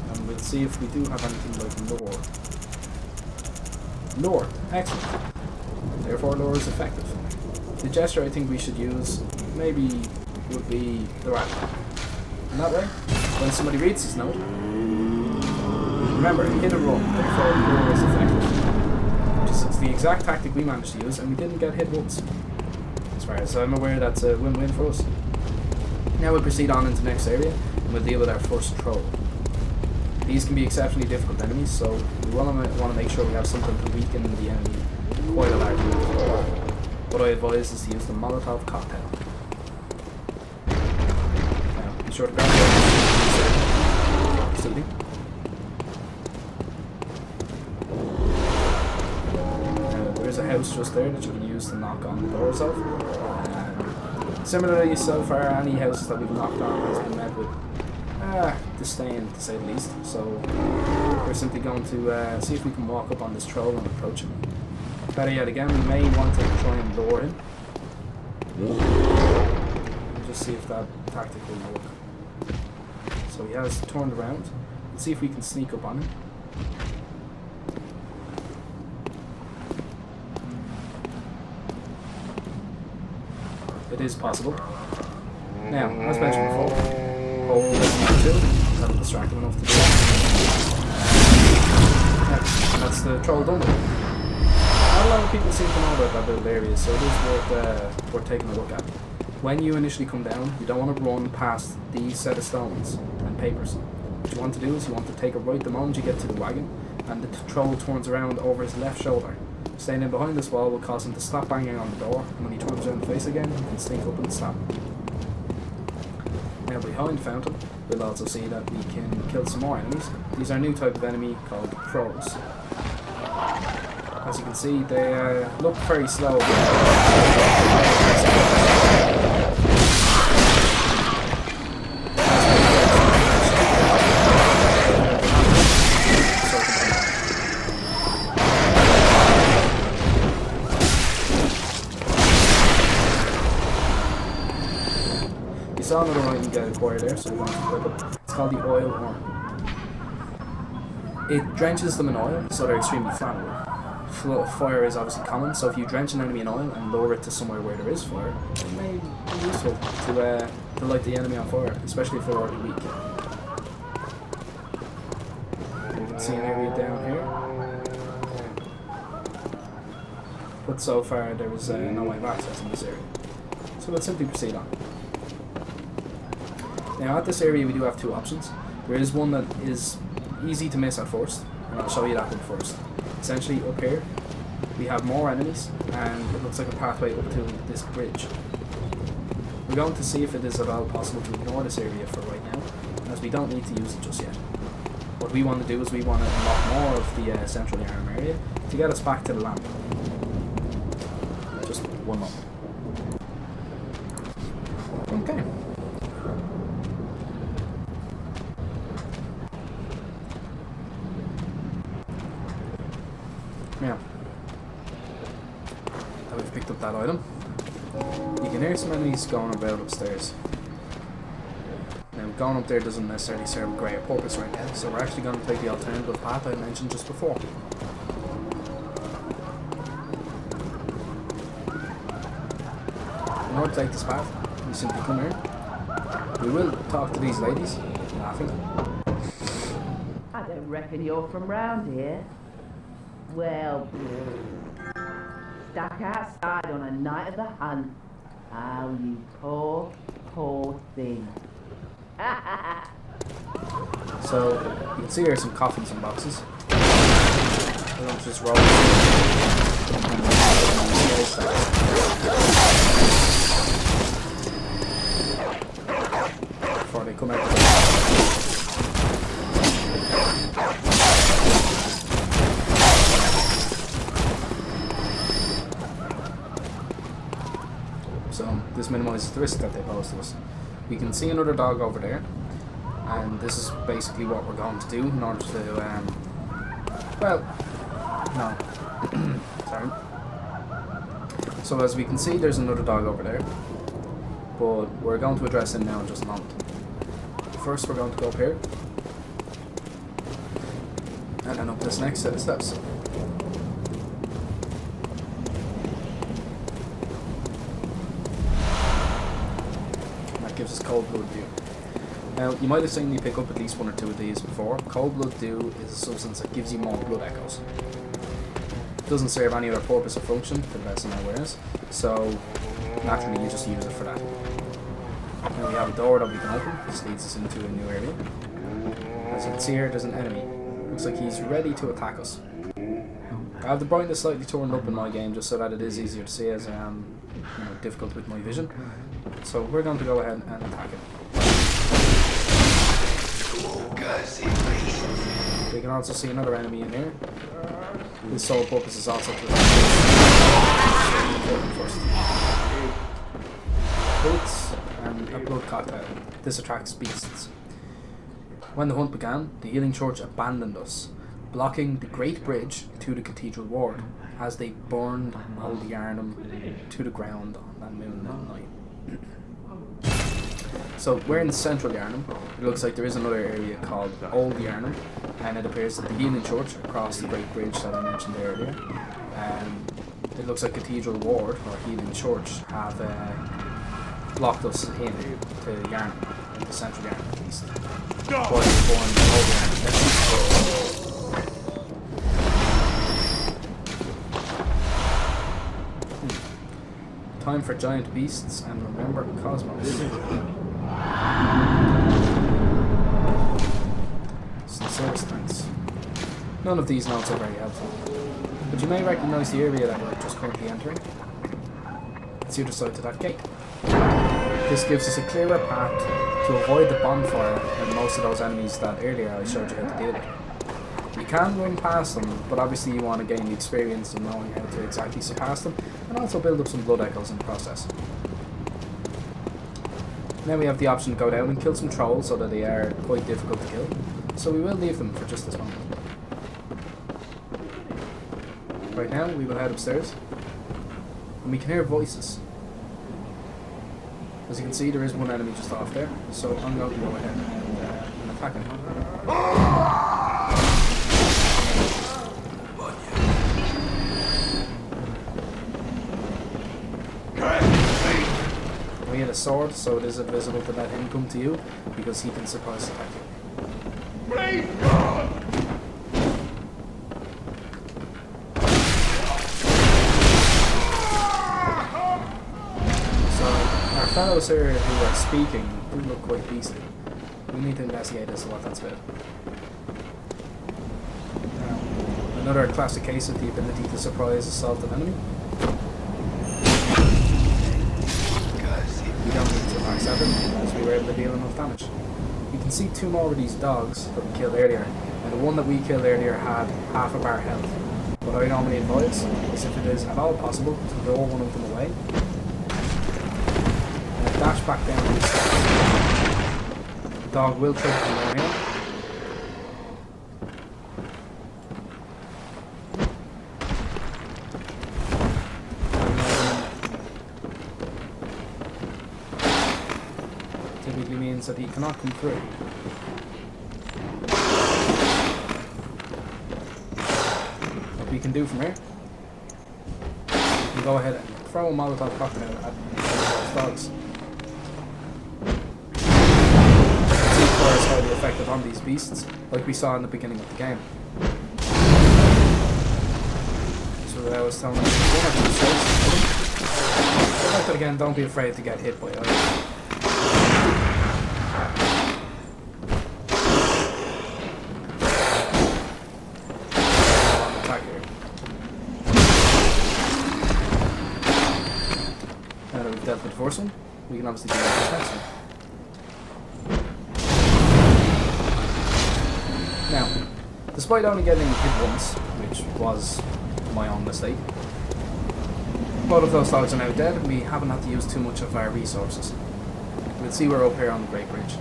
and we'll see if we do have anything like lure. Lure, excellent. Therefore, lure is effective. The gesture I think we should use maybe would be the rat. And that way, when somebody reads this note, remember, hit and run. Therefore, lure is effective. It's the exact tactic we managed to use, and we didn't get hit once. As far as I'm aware, that's a win-win for us. Now we'll proceed on into the next area, and we'll deal with our first troll. These can be exceptionally difficult enemies, so we want to make sure we have something to weaken the enemy quite a large amount. What I advise is to use the Molotov cocktail. Now, be sure to grab the proceeding. There's a house just there that you can use to knock on the doors of. Similarly, so far, any houses that we've knocked on has been met with disdain to say the least. So we're simply going to see if we can walk up on this troll and approach him. Better yet again, we may want to try and lure him. And just see if that tactic will work. So he has turned around. Let's see if we can sneak up on him. It is possible. Now, as mentioned before, hold that'll distract him enough to do that. Yeah, and that's the troll done. Not a lot of people seem to know about that little area, so it is worth taking a look at. When you initially come down, you don't want to run past these set of stones and papers. What you want to do is you want to take a right the moment you get to the wagon, and the troll turns around over his left shoulder. Staying in behind this wall will cause him to stop banging on the door, and when he turns around the face again, you can sneak up and stop him. Now behind the fountain, we'll also see that we can kill some more enemies. These are a new type of enemy called crows. As you can see, they look very slow. You saw another one you get acquired there, so we're going to equip it. It's called the oil Armour. It drenches them in oil, so they're extremely flammable. Fire is obviously common, so if you drench an enemy in oil and lower it to somewhere where there is fire, it may be useful to light the enemy on fire, especially if they're already weak. You can see an area down here. But so far there is no way of access in this area. So we'll simply proceed on. Now at this area we do have two options. There is one that is easy to miss at first, and I'll show you that one first. Essentially up here we have more enemies, and it looks like a pathway up to this bridge. We're going to see if it is at all possible to ignore this area for right now, as we don't need to use it just yet. What we want to do is we want to unlock more of the central Yharnam area to get us back to the lamp. Just one moment. Okay. Now that we've picked up that item, you can hear some enemies going about upstairs. Now going up there doesn't necessarily serve a greater purpose right now, so we're actually going to take the alternative path I mentioned just before. In order to take this path, you simply come here. We will talk to these ladies, laughing.
I don't reckon you're from round here. Well, stuck outside on a night of the hunt. Oh, you poor, poor thing.
So, you can see here some coffins and boxes. We'll just roll before they come out the door. So this minimises the risk that they pose to us. We can see another dog over there, and this is basically what we're going to do in order to, well, no, sorry. So as we can see, there's another dog over there, but we're going to address him now in just a moment. First we're going to go up here, and then up this next set of steps. Gives us cold blood dew. Now you might have seen me pick up at least one or two of these before. Cold blood dew is a substance that gives you more blood echoes. It doesn't serve any other purpose or function to the best of my awareness, so naturally you just use it for that. Now we have a door that we can open. This leads us into a new area. As you can see here, there's an enemy. Looks like he's ready to attack us. I have the brightness slightly turned up in my game just so that it is easier to see, as I am difficult with my vision. So we're going to go ahead and attack him. We can also see another enemy in here. His sole purpose is also to attack him first. Bullets and a blood cocktail. This attracts beasts. When the hunt began, the Healing Church abandoned us, blocking the Great Bridge to the Cathedral Ward as they burned old Yharnam to the ground on that moonlit night. So we're in central Yharnam. It looks like there is another area called Old Yharnam, and it appears that the Healing Church across the Great Bridge that I mentioned earlier, it looks like Cathedral Ward or Healing Church have blocked us in to Yharnam, into central Yharnam at least. Time for giant beasts and remember Cosmos. Sincerest thanks. None of these notes are very helpful, but you may recognise the area that we're just currently entering. It's the other side to that gate. This gives us a clearer path to avoid the bonfire and most of those enemies that earlier I showed you how to deal with. You can run past them, but obviously you want to gain the experience of knowing how to exactly surpass them, and also build up some blood echoes in the process. Now we have the option to go down and kill some trolls, although they are quite difficult to kill, so we will leave them for just this moment. Right now we will head upstairs, and we can hear voices. As you can see, there is one enemy just off there, so I'm going to go ahead and attack him. We had a sword, so it is advisable to let him come to you, because he can surprise attack you. So, our fellows here who are speaking do look quite beastly. We need to investigate as to what that's about. Now, another classic case of the ability to surprise assault an enemy. We don't need to max 7 as we were able to deal enough damage. You can see two more of these dogs that we killed earlier, and the one that we killed earlier had half of our health. What I normally advise is, if it is at all possible, to lure one of them away and dash back down these steps. The dog will trip from down here. Typically means that he cannot come through. What we can do from here, we can go ahead and throw a Molotov cocktail at those dogs. See for us how the effective on these beasts, like we saw in the beginning of the game. So that I was telling them, one or two shots. But like that again, don't be afraid to get hit by others. Dealt with the first one, we can obviously deal with this next one. Now, despite only getting hit once, which was my own mistake, both of those dogs are now dead and we haven't had to use too much of our resources. We'll see we're up here on the Great Bridge.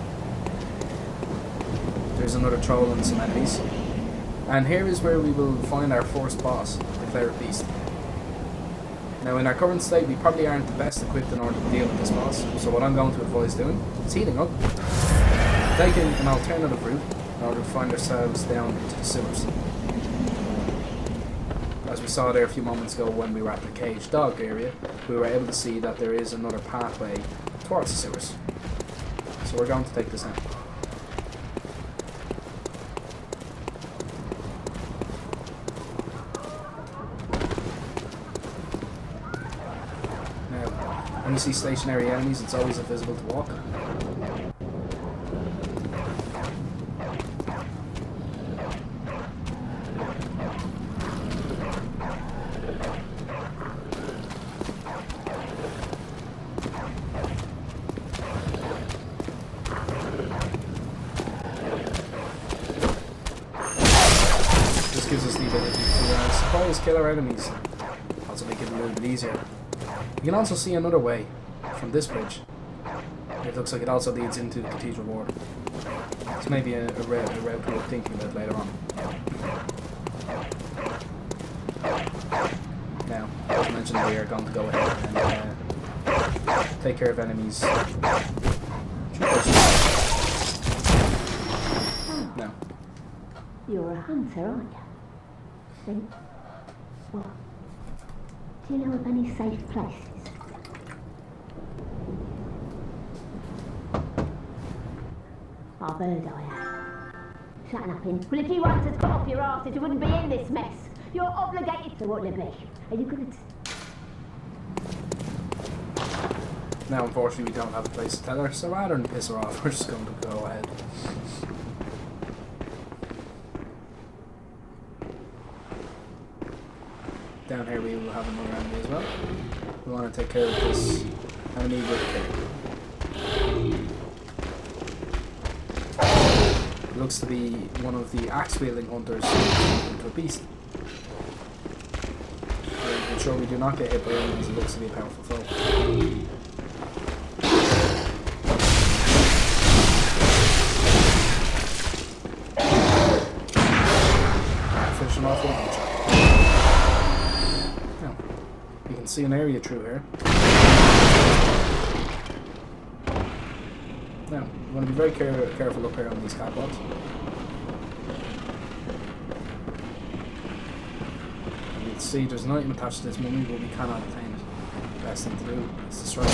There's another troll and some enemies. And here is where we will find our first boss, the Cleric Beast. Now in our current state we probably aren't the best equipped in order to deal with this boss, so what I'm going to advise doing is healing up, taking an alternative route in order to find ourselves down into the sewers. As we saw there a few moments ago when we were at the caged dog area, we were able to see that there is another pathway towards the sewers. So we're going to take this now. When you see stationary enemies, it's always invisible to walk. This gives us the ability to surprise kill our enemies, also make it a little bit easier. You can also see another way from this bridge. It looks like it also leads into the Cathedral Ward. It's maybe a route we're thinking about later on. Now, as mentioned, we are going to go ahead and take care of enemies. No.
You're a hunter, aren't you? Then, what? Do you know of any safe places? I've heard I have. Shut up, in. Well, if you hunters got off your asses, you wouldn't be in this mess. You're obligated to what they be. Are you good at...
Now, unfortunately, we don't have a place to tell her, so rather than piss her off, we're just going to go ahead. Down here we will have another enemy as well. We want to take care of this enemy with care. It looks to be one of the axe-wielding hunters into a beast. To ensure we do not get hit by enemies, it looks to be a powerful foe. Finish him off with a headshot. You can see an area through here. Now, we want to be very careful up here on these catwalks. And you can see there's an item attached to this mummy, but we cannot obtain it. The best thing to do is to strike.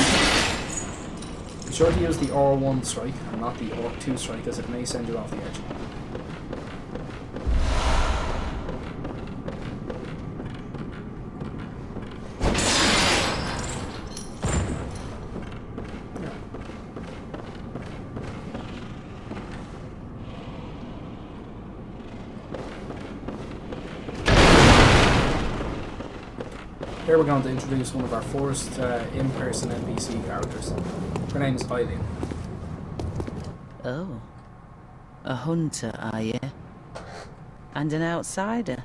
Be sure to use the R1 strike and not the R2 strike, as it may send you off the edge. Here we're going to introduce one of our first in-person NPC characters. Her name is Eileen.
Oh. A hunter, are you? And an outsider?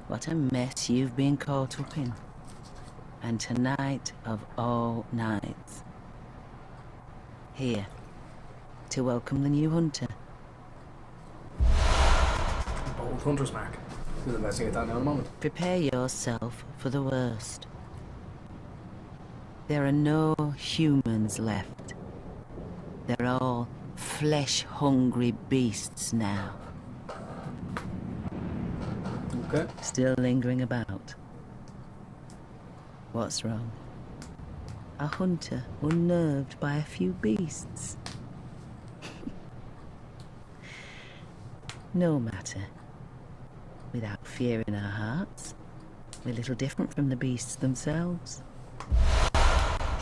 What a mess you've been caught up in. And tonight of all nights. Here, to welcome the new hunter.
Bold hunter's mark. We'll investigate that now in a moment.
Prepare yourself for the worst. There are no humans left. They're all flesh-hungry beasts now.
Okay.
Still lingering about. What's wrong? A hunter unnerved by a few beasts. No matter. Without fear in our hearts, we're little different from the beasts themselves.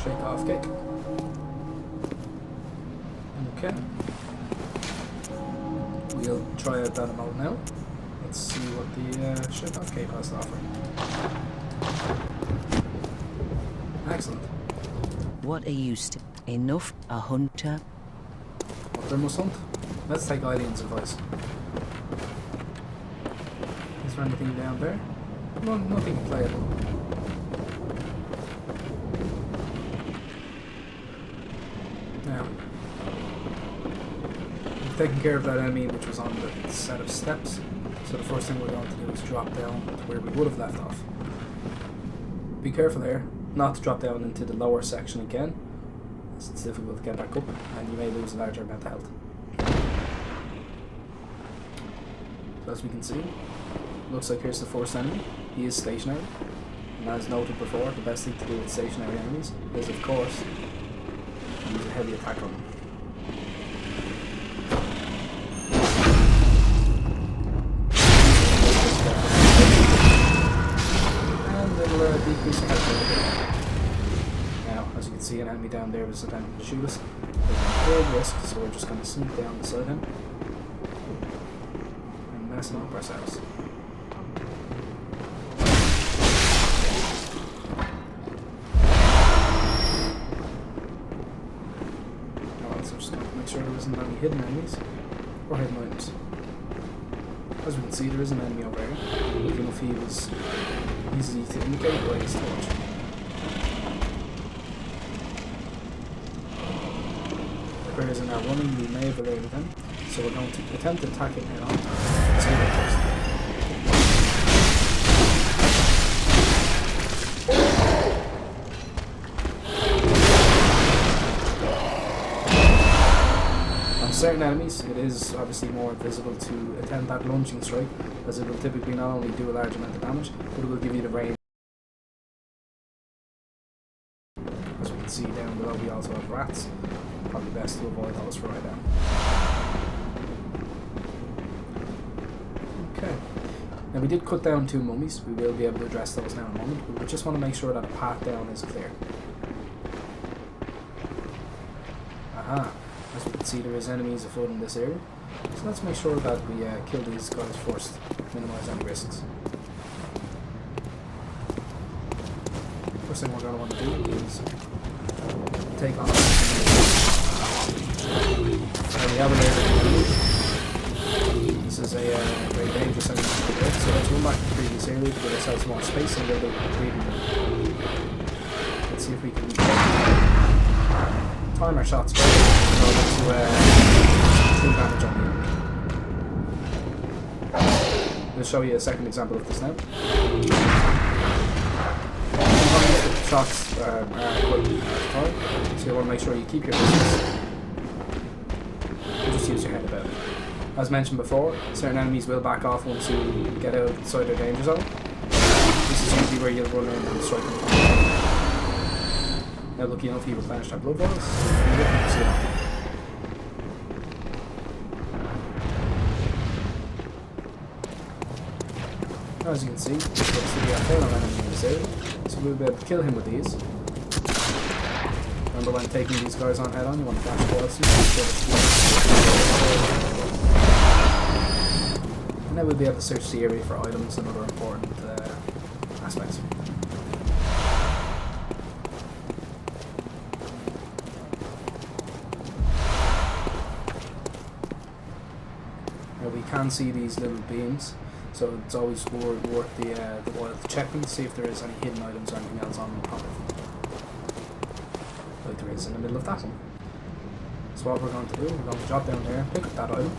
Shake off kick. Okay. We'll try out that mode now. Let's see what the shake off kick has to offer. Excellent.
What are you enough a hunter?
Hunter must hunt. Let's take Eileen's advice. Is there anything down there? No, nothing playable. Now, we've taken care of that enemy which was on the set of steps, so the first thing we're going to do is drop down to where we would have left off. Be careful there, not to drop down into the lower section again, as it's difficult to get back up, and you may lose a larger amount of health. So as we can see, looks like here's the first enemy. He is stationary, and as noted before, the best thing to do with stationary enemies is, of course, use a heavy attack on them. And it'll decrease the health a little bit. Now, as you can see, an enemy down there was attempting to shoot us. There's a big risk, so we're just going to sneak down beside him and messing up ourselves. Make sure there isn't any hidden enemies or hidden items. As we can see, there is an enemy over here, even if he was easy to indicate by his torch. players are now running, we may have alerted them, so we're going to attempt to attack it head on. See what it does. On certain enemies, it is obviously more visible to attempt that lunging strike, as it will typically not only do a large amount of damage, but it will give you the range. As we can see down below, we also have rats. Probably best to avoid those for right now. Okay. Now we did cut down 2 mummies. We will be able to address those now in a moment. But we just want to make sure that the path down is clear. Aha. As we can see, there is enemies afoot in this area. So let's make sure that we kill these guys first. Minimise any risks. First thing we're going to want to do is take on we have an area. This is a very dangerous enemy to get, so let's run back to the previous area to give ourselves more space and a little bit of breathing room. Let's see if we can time our shots better in order to true damage on the enemy. We'll show you a second example of this now. Shots are quite hard, so you want to make sure you keep your distance and just use your head about it. As mentioned before, certain enemies will back off once you get outside their danger zone. This is usually where you'll run in and strike them from behind. Now lucky enough you replenished our blood vials, so you're looking to see it on. As you can see, this looks to be our final enemy in this area, so we'll be able to kill him with these. Remember, when taking these guys on head on, you want to dash towards them. And then we'll be able to search the area for items and other important aspects. Now we can see these little beams, so it's always worth the while to check them to see if there is any hidden items or anything else on top of them. Like there is in the middle of that one. So what we're going to do, we're going to drop down there, pick up that item,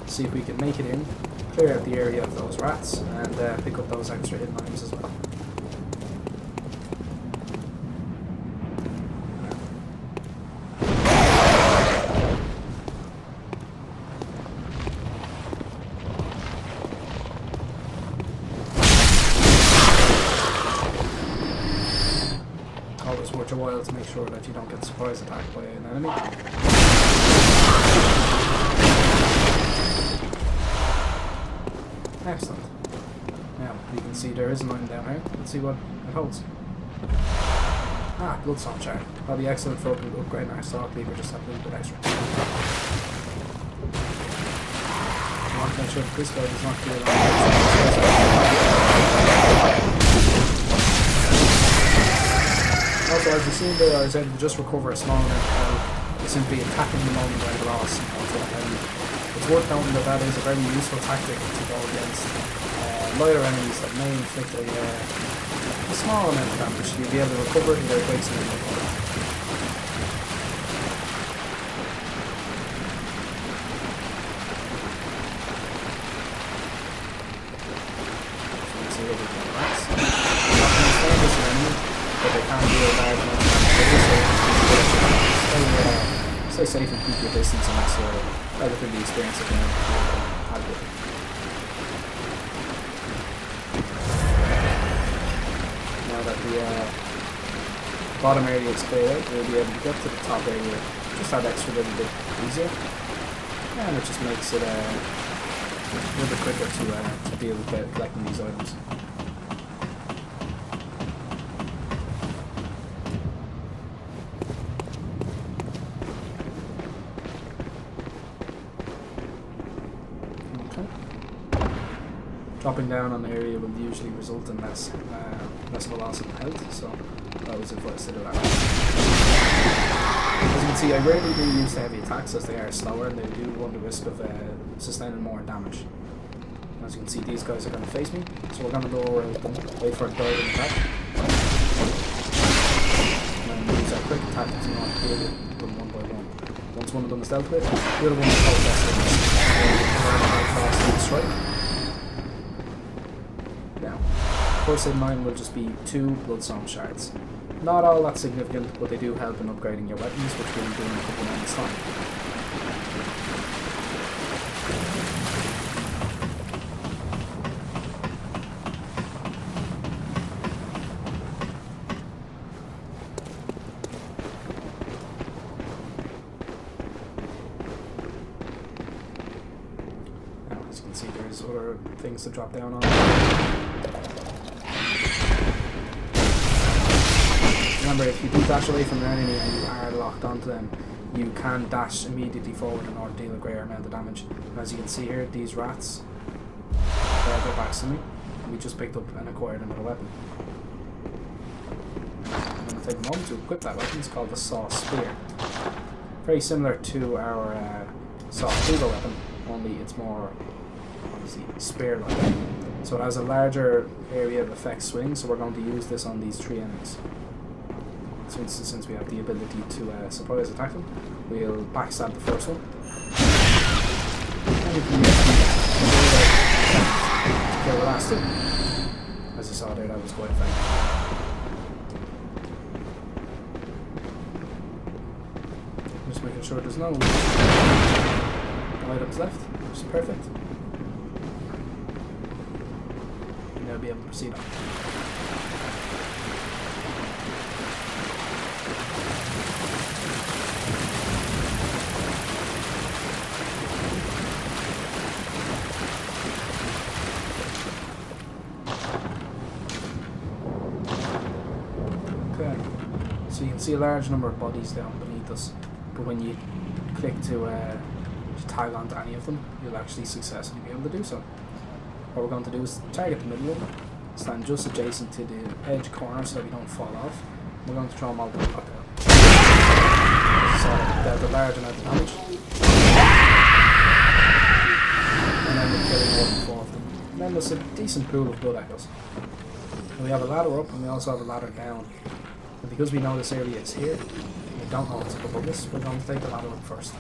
see if we can make it in, clear out the area of those rats, and pick up those extra hidden items as well. Always worth your while to make sure that you don't get surprise attacked by an enemy. Excellent. Now, you can see there is an item down here. Let's see what it holds. Ah, bloodstone shard. That'll be excellent for upgrading our stock lever, just have a little bit extra. I want to make sure that this guy does not do it on. Also, as you've seen there, I was able to just recover a small amount of health by simply attacking the moment I lost. It's worth noting that that is a very useful tactic to go against lighter enemies that may inflict a small amount of damage. You'll be able to recover it in their place and recover. Stay safe and keep your distance unless you're relatively experienced again. Now that the bottom area is clear, we'll be able to get to the top area just that extra little bit easier, and it just makes it a little bit quicker to deal with collecting these items. Dropping down on the area will usually result in less of a loss of health, so I always advise to do that. As you can see, I rarely do use the heavy attacks as they are slower and they do run the risk of sustaining more damage. As you can see, these guys are going to face me, so we're going to lower them, wait for a diving attack, and then use our quick attack to not deal with them one by one. Once one of them is dealt with, the other one will process strike. Now, first aid mine will just be 2 Bloodstone shards. Not all that significant, but they do help in upgrading your weapons, which we'll do in a couple of minutes' time. Other things to drop down on. Remember, if you do dash away from your enemy and you are locked onto them, you can dash immediately forward in order to deal a greater amount of damage. And as you can see here, these rats, they're back to me. We just picked up and acquired another weapon. I'm going to take a moment to equip that weapon. It's called the Saw Spear. Very similar to our Saw Cleaver weapon, only it's more spear-like. So it has a larger area of effect swing, so we're going to use this on these 3 enemies. Since we have the ability to surprise attack them, we'll backstab the first one. And we can use to kill the last 2. As you saw there, that was quite effective. Just making sure there's no items left, which is perfect. Now be able to proceed on. Okay, so you can see a large number of bodies down beneath us, but when you click to tag onto any of them, you'll actually successfully be able to do so. What we're going to do is target the middle one, stand just adjacent to the edge corner so we don't fall off. We're going to throw them all to the top down. So dealt a large amount of damage. And then we're killing 1 and 4 of them. And then there's a decent pool of blood echoes. And we have a ladder up and we also have a ladder down. And because we know this area is here, and we don't know what's up above us, we're going to take the ladder up first.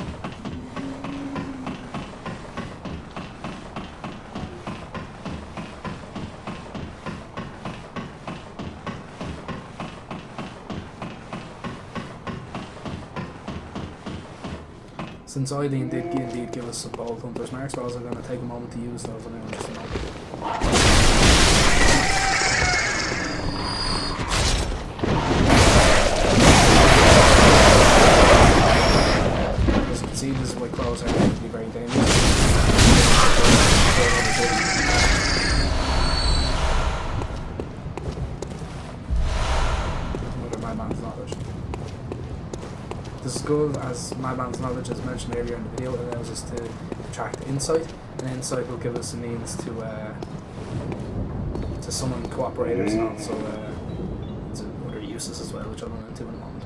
Since Eileen did indeed give us some bold hunter's marks, but I was going to take a moment to use those in just a moment. As you can see, this is why claws are going to be very dangerous. Another madman's knowledge. This is good, as Madman's knowledge, as mentioned earlier in the video, it allows us to attract insight, and insight will give us a means to summon cooperators and also to other uses as well, which I'll run into in a moment.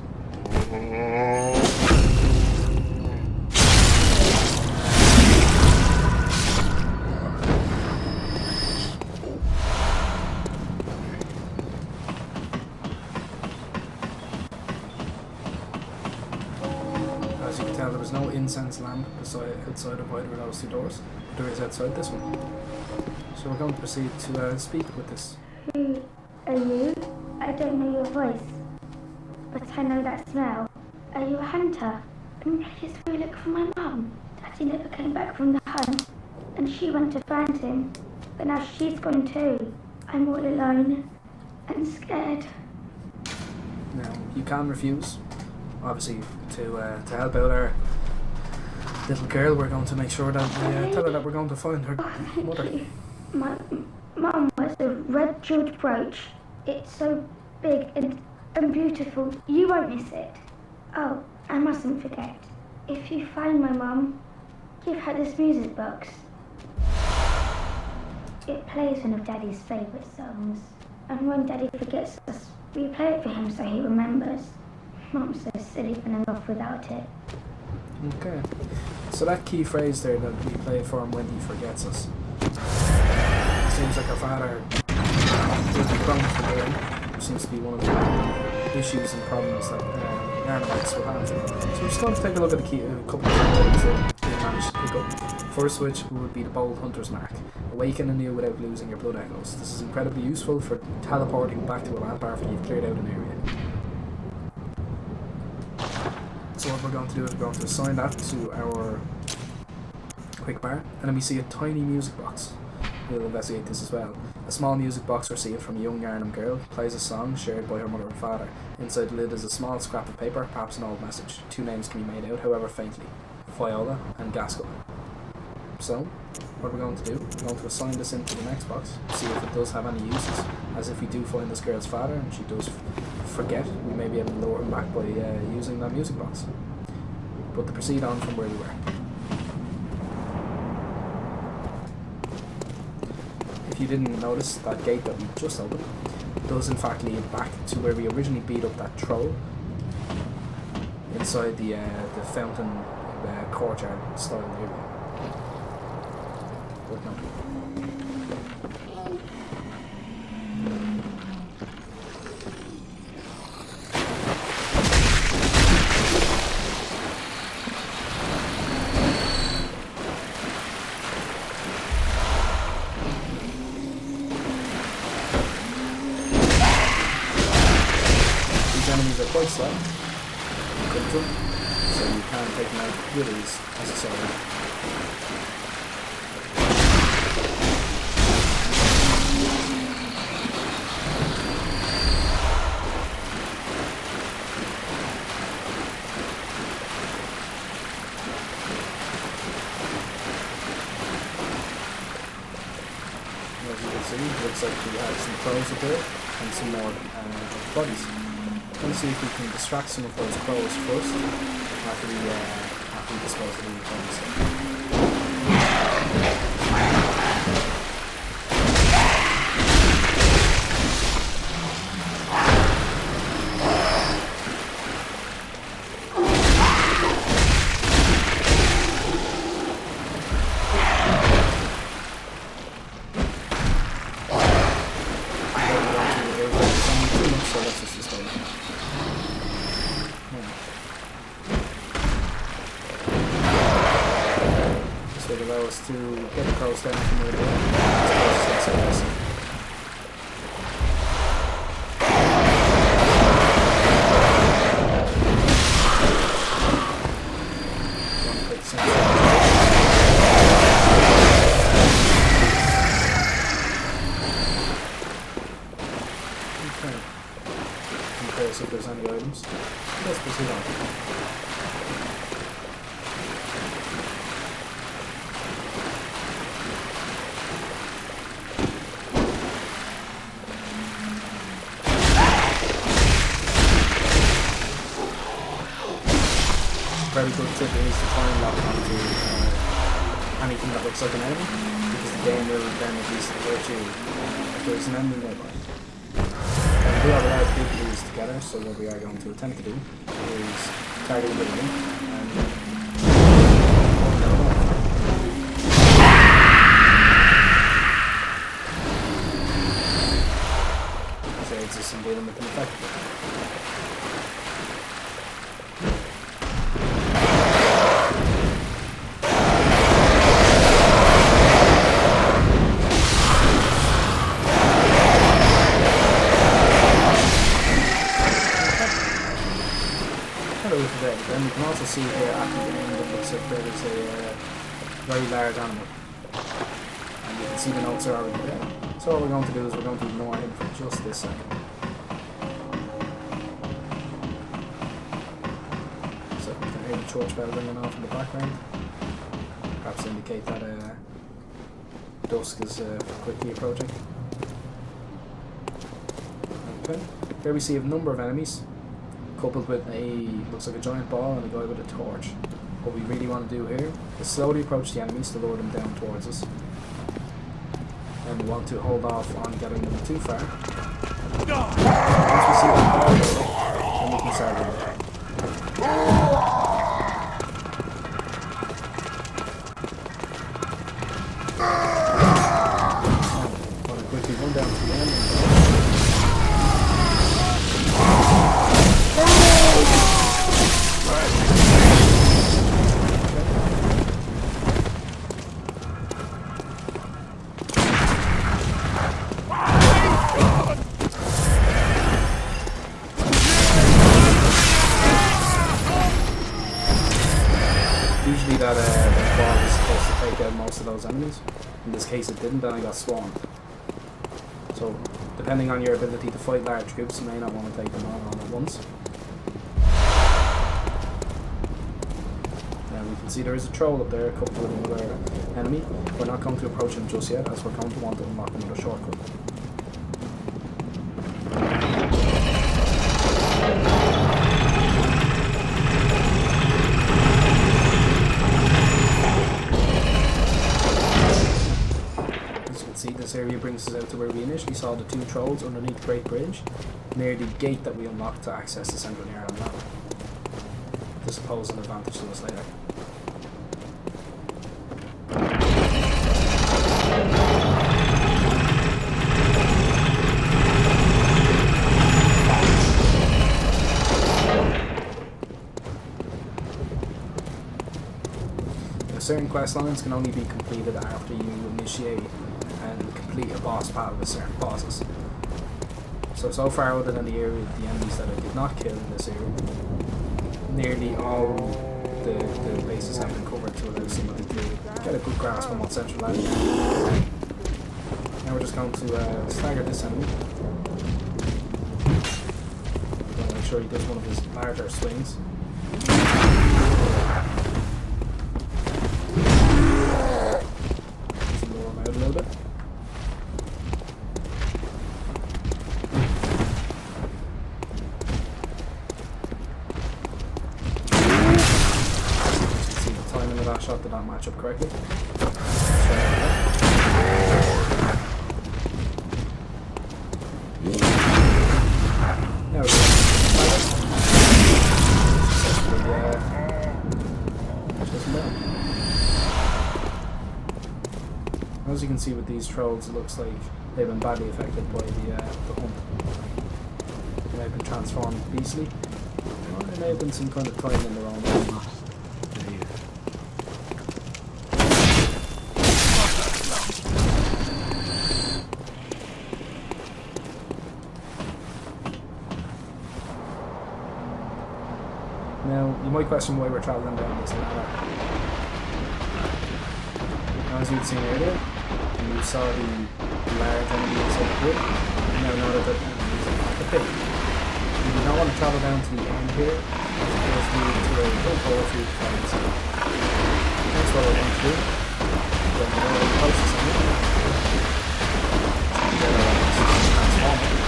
There was no incense lamp outside of either of those 2 doors, but there is outside this one. So we're going to proceed to speak with this.
Who are you? I don't know your voice, but I know that smell. Are you a hunter? I'm ready to go look for my mum. Daddy never came back from the hunt, and she went to find him, but now she's gone too. I'm all alone and scared.
Now, you can refuse. Obviously, to help out our little girl, we're going to make sure that we tell her that we're going to find her mother.
You. My mum was a red jeweled brooch. It's so big and beautiful. You won't miss it. Oh, I mustn't forget. If you find my mum, give her this music box. It plays one of Daddy's favourite songs. And when Daddy forgets us, we play it for him so he remembers. Mum's so silly running off without it.
Okay. So that key phrase there that we play for him when he forgets us. Seems like our father will be prone to doing. Seems to be one of the issues and problems that Yharnamites will have. So we're just going to take a look at a couple of items that we managed to pick up. First which would be the Bold Hunter's Mark. Awaken anew without losing your blood echoes. This is incredibly useful for teleporting back to a lamp after you've cleared out an area. So what we're going to do is we're going to assign that to our quick bar, and then we see a tiny music box. We'll investigate this as well. A small music box received from a young Yharnam girl plays a song shared by her mother and father. Inside the lid is a small scrap of paper, perhaps an old message. Two names can be made out, however faintly: Viola and Gaskell. So, what we're going to do, we're going to assign this into the next box, see if it does have any uses. As if we do find this girl's father and she does forget, we may be able to lure him back by using that music box. But to proceed on from where we were. If you didn't notice, that gate that we just opened does in fact lead back to where we originally beat up that troll inside the fountain courtyard style area. Worth noting. Enemies are quite slow, so you can take them out with ease necessarily. As you can see, it looks like we have some crows up here and some more bodies. Let's see if we can distract some of those crows first after we dispose of these bodies. Allow us to get the crows down from where they are. Okay. Compare if there's any items. Let's proceed on. Very good tip is to try and lock onto anything that looks like an enemy, because the game will then at least alert you if there's an enemy nearby. We are allowed to group these together, so what we are going to attempt to do is target a building and so it's just dealing with them effectively. Then we can also see here at the end it looks like there is a very large animal, and you can see the notes are already there. So what we're going to do is we're going to ignore him for just this second. So we can hear the church bell ringing off in the background, perhaps indicate that dusk is quickly approaching. Okay, here we see a number of enemies coupled with looks like a giant ball and a guy with a torch. What we really want to do here is slowly approach the enemies to lure them down towards us. And we want to hold off on getting them too far. Once we see them ball go, then we can start with them. I want to quickly run down to the end and that the ball was supposed to take out most of those enemies. In this case it didn't, and I got swarmed. So, depending on your ability to fight large groups, you may not want to take them all on at once. Now we can see there is a troll up there, coupled with another enemy. We're not going to approach him just yet, as we're going to want to unlock another shortcut. This area brings us out to where we initially saw the 2 trolls underneath the Great Bridge, near the gate that we unlocked to access the central Yharnam map. This will pose an advantage to us later. Now, certain quest lines can only be completed after you initiate and complete a boss battle with certain bosses. So far, other than the enemies that I did not kill in this area, nearly all the bases have been covered to allow somebody to get a good grasp on what central land is. Now we're just going to stagger this enemy. We're going to make sure he does one of his larger swings. Just lower him out a little bit. Shot did not match up correctly. Now we as you can see with these trolls, it looks like they've been badly affected by the hunt. They may have been transformed beastly, or there may have been some kind of time in their own way. Now, you might question why we're travelling down this ladder. As you'd seen earlier, you saw the large enemy inside the pit, and now know that the enemies are the pit. You do not want to travel down to the end here, as it does lead to a little hole for you to find inside. That's what we're going to do. We're going to go to the closest enemy. Transform it.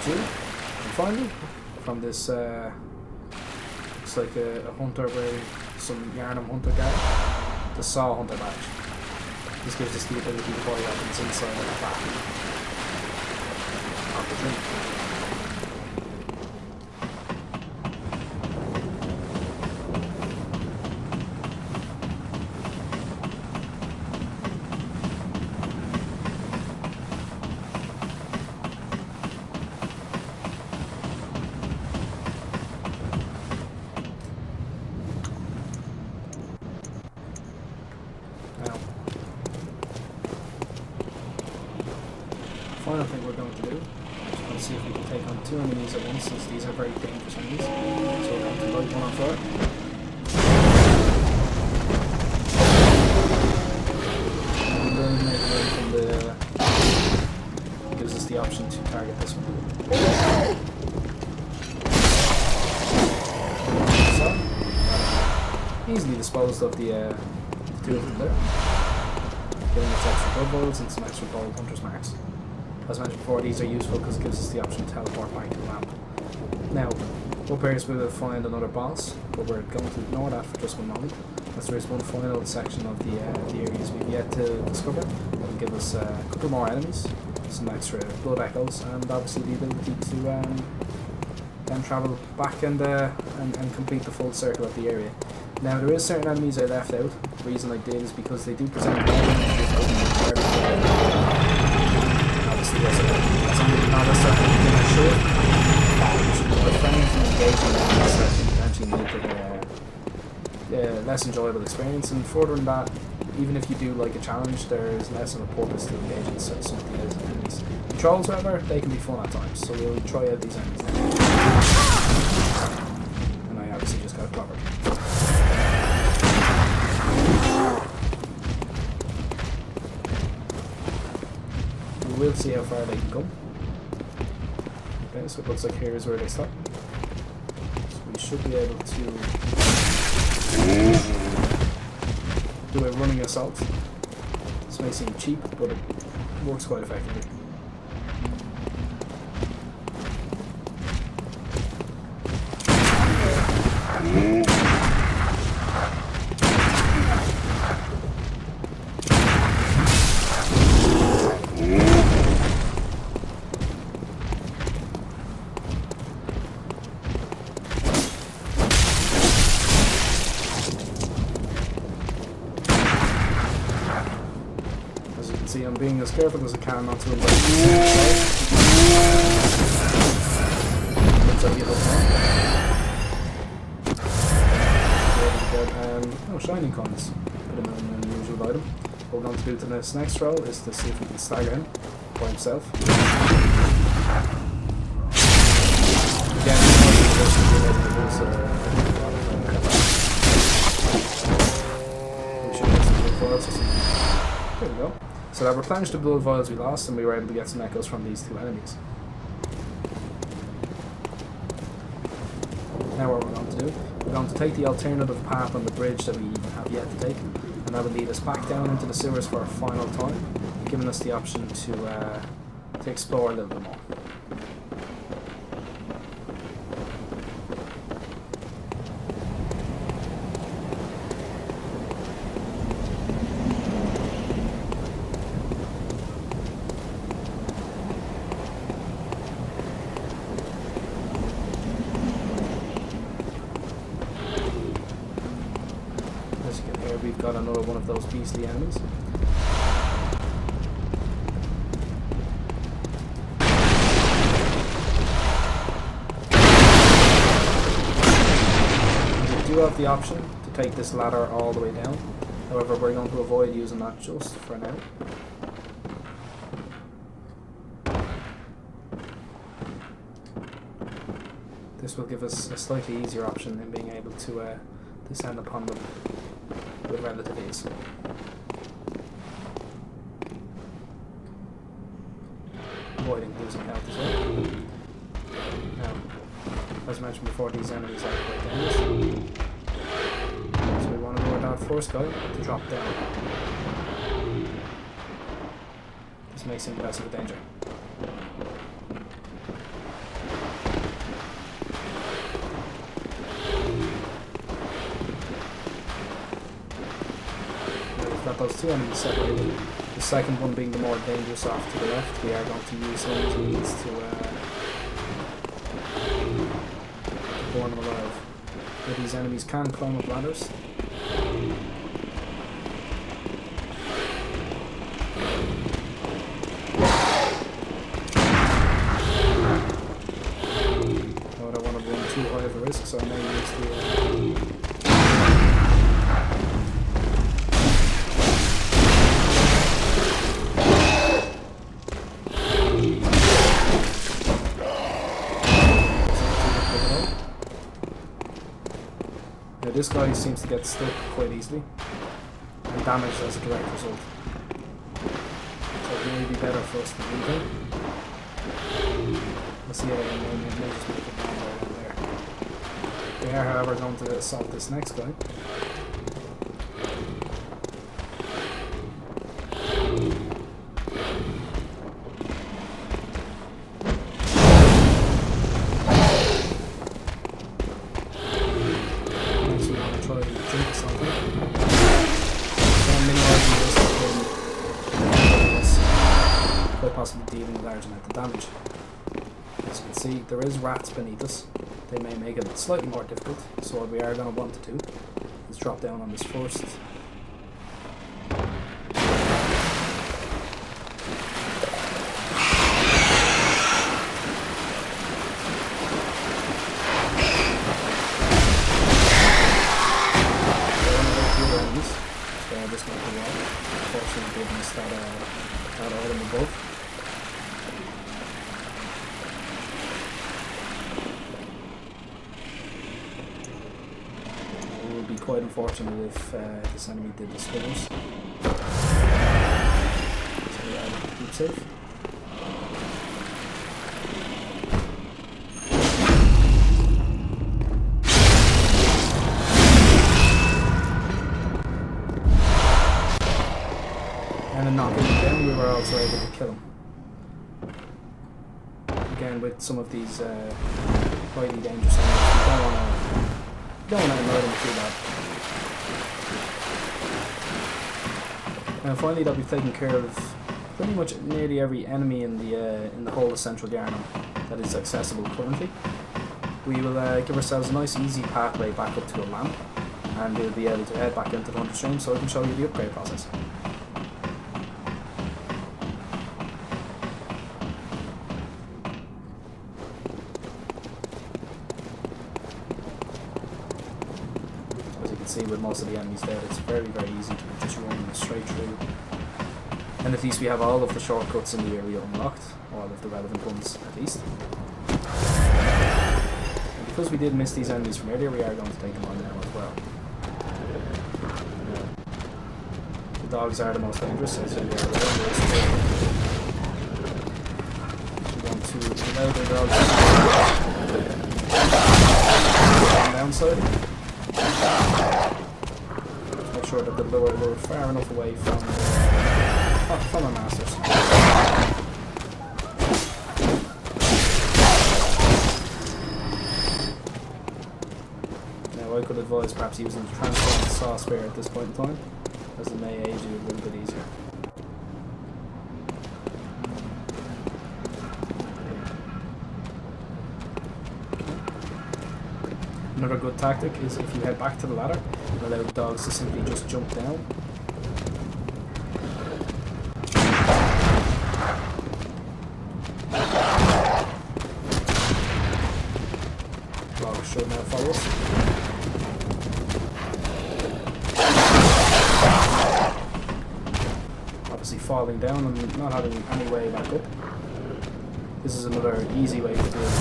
And finally, from this looks like a hunter wearing some Yharnam hunter guard, the Saw Hunter badge. This gives us the ability to buy weapons inside and back of the drink. Final thing we're going to do is going to see if we can take on 2 enemies at once, since these are very dangerous enemies. So we're going to light one on fire. And then make one from the... gives us the option to target this one. So, easily disposed of the 2 of them there. Getting us extra blood boils and some extra bold hunter's marks. As mentioned before, these are useful because it gives us the option to teleport back to the map. Now, up here is where we'll find another boss, but we're going to ignore that for just one moment, as there is one final section of the areas we've yet to discover that will give us a couple more enemies, some extra blood echoes, and obviously the ability to then travel back and complete the full circle of the area. Now, there is certain enemies I left out. The reason I did is because they do present obviously as I'm not a certain beginner short, you should put friends and engage in them. less enjoyable experience, and further than that, even if you do like a challenge, there's less of a purpose to engage in some of the enemies. The trolls, however, they can be fun at times, so we'll try out these enemies now. And I obviously just got clobbered. We will see how far they can come. Okay, so it looks like here's where they stop. So we should be able to do a running assault. This may seem cheap, but it works quite effectively. See, I'm being as careful as I can not to invite oh, shining coins. Bit of an unusual item. What we're going to do to this next roll is to see if we can stagger him by himself. Again, we should get some good foils. There we go. So that replenished the blood vials we lost, and we were able to get some echoes from these two enemies. Now what we're going to do, we're going to take the alternative path on the bridge that we have yet to take, and that will lead us back down into the sewers for a final time, giving us the option to explore a little bit more. We've got another one of those beastly enemies. We do have the option to take this ladder all the way down. However, we're going to avoid using that just for now. This will give us a slightly easier option in being able to descend upon them with relative ease. Avoiding losing health as well. Now, as mentioned before, these enemies are quite dangerous. So we want to lure that first guy to drop down. This makes him less of a danger. Those two enemies separated. The second one being the more dangerous off to the left. We are going to use him as a means to burn them alive. But these enemies can climb up ladders. I don't want to run too high of a risk, so I may use the this guy seems to get stuck quite easily and damaged as a direct result. So it may be better for us to leave him. We'll see how it may just make it down there. We are, however, going to assault this next guy. Possibly dealing a large amount of damage. As you can see, there is rats beneath us. They may make it slightly more difficult, so what we are going to want to do is drop down on this first. quite unfortunate if this enemy did discover us. So yeah, I have to keep safe. And in knocking him down, we were also able to kill him. Again, with some of these highly dangerous enemies, you don't want to annoy them too bad. And finally, that we've taken care of pretty much nearly every enemy in the whole of Central Yharnam that is accessible currently. We will give ourselves a nice easy pathway back up to a lamp, and we'll be able to head back into the Hunter Stream so I can show you the upgrade process. See, with most of the enemies there, it's very, very easy to just run straight through. And at least we have all of the shortcuts in the area unlocked, all of the relevant ones at least. And because we did miss these enemies from earlier, we are going to take them on now as well. The dogs are the most dangerous, as you are aware. We want to allow the dogs downside. Make sure that the lure we're far enough away from our masters. Now I could advise perhaps using the transformed saw spear at this point in time, as it may aid you a little bit easier. Another good tactic is if you head back to the ladder and allow the dogs to simply just jump down. Dogs should now follow us. Obviously falling down and not having any way back up. This is another easy way to do it.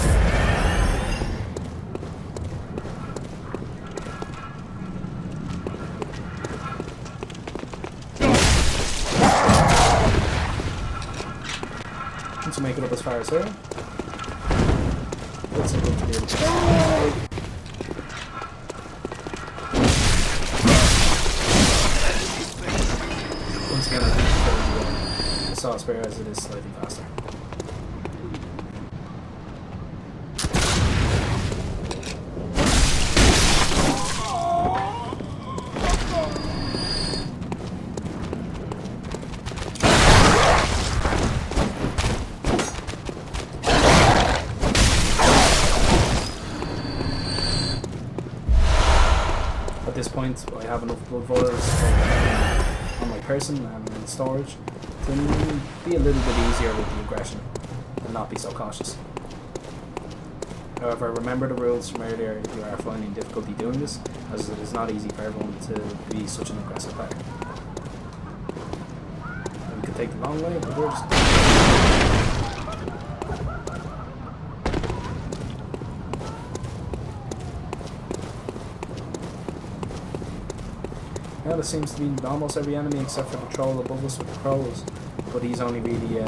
To make it up as far as here. It's simple to be able to. Once again, I think the saw spear as it is slightly faster. At this point, I have enough blood vials on my person and in storage to be a little bit easier with the aggression and not be so cautious. However, remember the rules from earlier if you are finding difficulty doing this, as it is not easy for everyone to be such an aggressive player. And we could take the long way, but we're just... Now there seems to be almost every enemy except for the troll above us with the crows, but he only really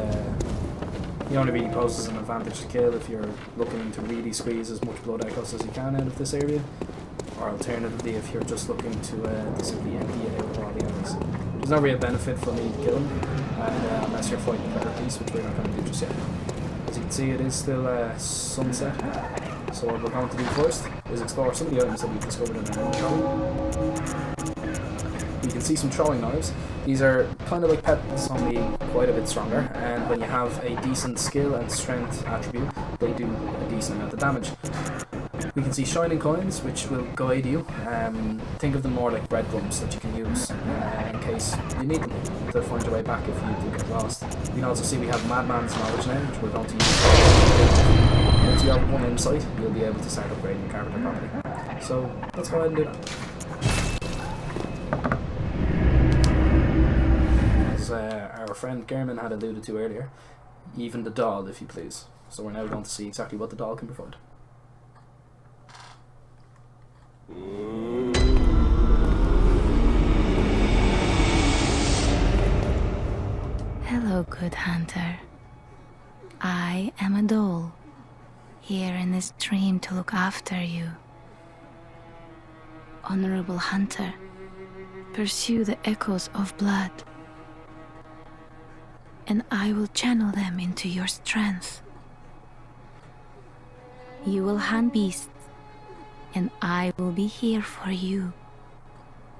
poses an advantage to kill if you're looking to really squeeze as much blood echoes as you can out of this area, or alternatively if you're just looking to simply empty it out of all the enemies. There's no real benefit for me to kill him, and unless you're fighting a better piece, which we're not going to do just yet. As you can see, it is still sunset, so what we're going to do first is explore some of the items that we've discovered in our inventory. You can see some throwing knives. These are kind of like pets, only quite a bit stronger, and when you have a decent skill and strength attribute, they do a decent amount of damage. We can see shining coins, which will guide you. Think of them more like breadcrumbs that you can use in case you need them to find your way back if you do get lost. You can also see we have Madman's Knowledge now, which we're going to use. Once you have one insight, you'll be able to start upgrading your character properly. So let's go ahead and do that. Our friend German had alluded to earlier, even the doll, if you please. So we're now going to see exactly what the doll can provide.
Hello, good hunter. I am a doll, here in this dream to look after you. Honorable hunter, pursue the echoes of blood, and I will channel them into your strength. You will hunt beasts, and I will be here for you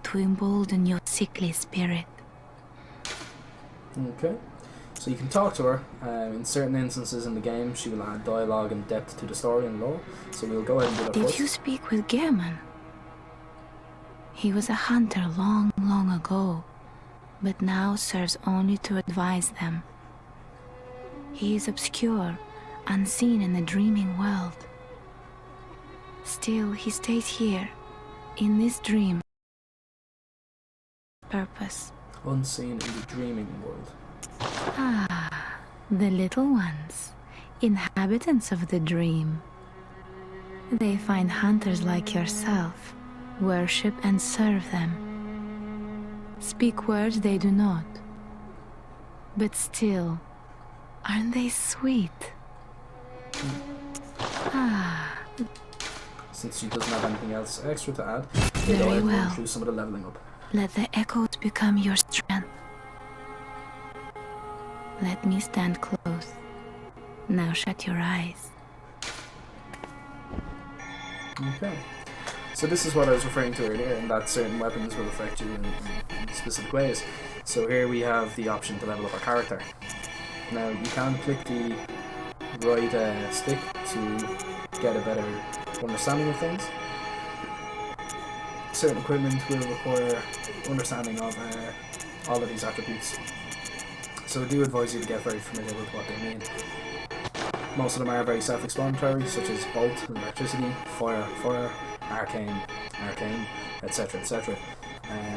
to embolden your sickly spirit.
Okay. So you can talk to her. In certain instances in the game, she will add dialogue and depth to the story and lore. So we'll go ahead and do that first.
Did you speak with Gehrman? He was a hunter long, long ago, but now serves only to advise them. He is obscure, unseen in the dreaming world. Still, he stays here, in this dream. Purpose.
Unseen in the dreaming world.
Ah, the little ones, inhabitants of the dream. They find hunters like yourself, worship and serve them. Speak words they do not. But still, aren't they sweet? Ah.
Since she doesn't have anything else extra to add,
Very
we'll go ahead and
well.
run through some of the leveling up.
Let the echoes become your strength. Let me stand close. Now shut your eyes.
Okay. So this is what I was referring to earlier, and that certain weapons will affect you in specific ways. So here we have the option to level up our character. Now you can click the right stick to get a better understanding of things. Certain equipment will require understanding of all of these attributes. So I do advise you to get very familiar with what they mean. Most of them are very self-explanatory, such as bolt, electricity, fire, arcane, etc, etc.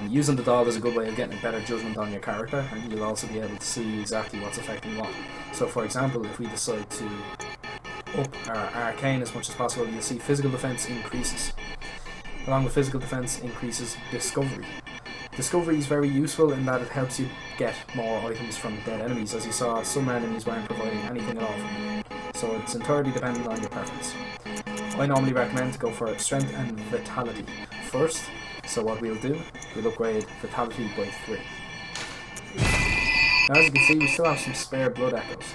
Using the doll is a good way of getting a better judgment on your character, and you'll also be able to see exactly what's affecting what. So for example, if we decide to up our arcane as much as possible, you'll see physical defense increases. Along with physical defense increases discovery. Discovery is very useful in that it helps you get more items from dead enemies. As you saw, some enemies weren't providing anything at all for you. So it's entirely dependent on your preference. I normally recommend to go for strength and vitality first. So what we'll do, we'll upgrade vitality by 3. Now as you can see, we still have some spare blood echoes.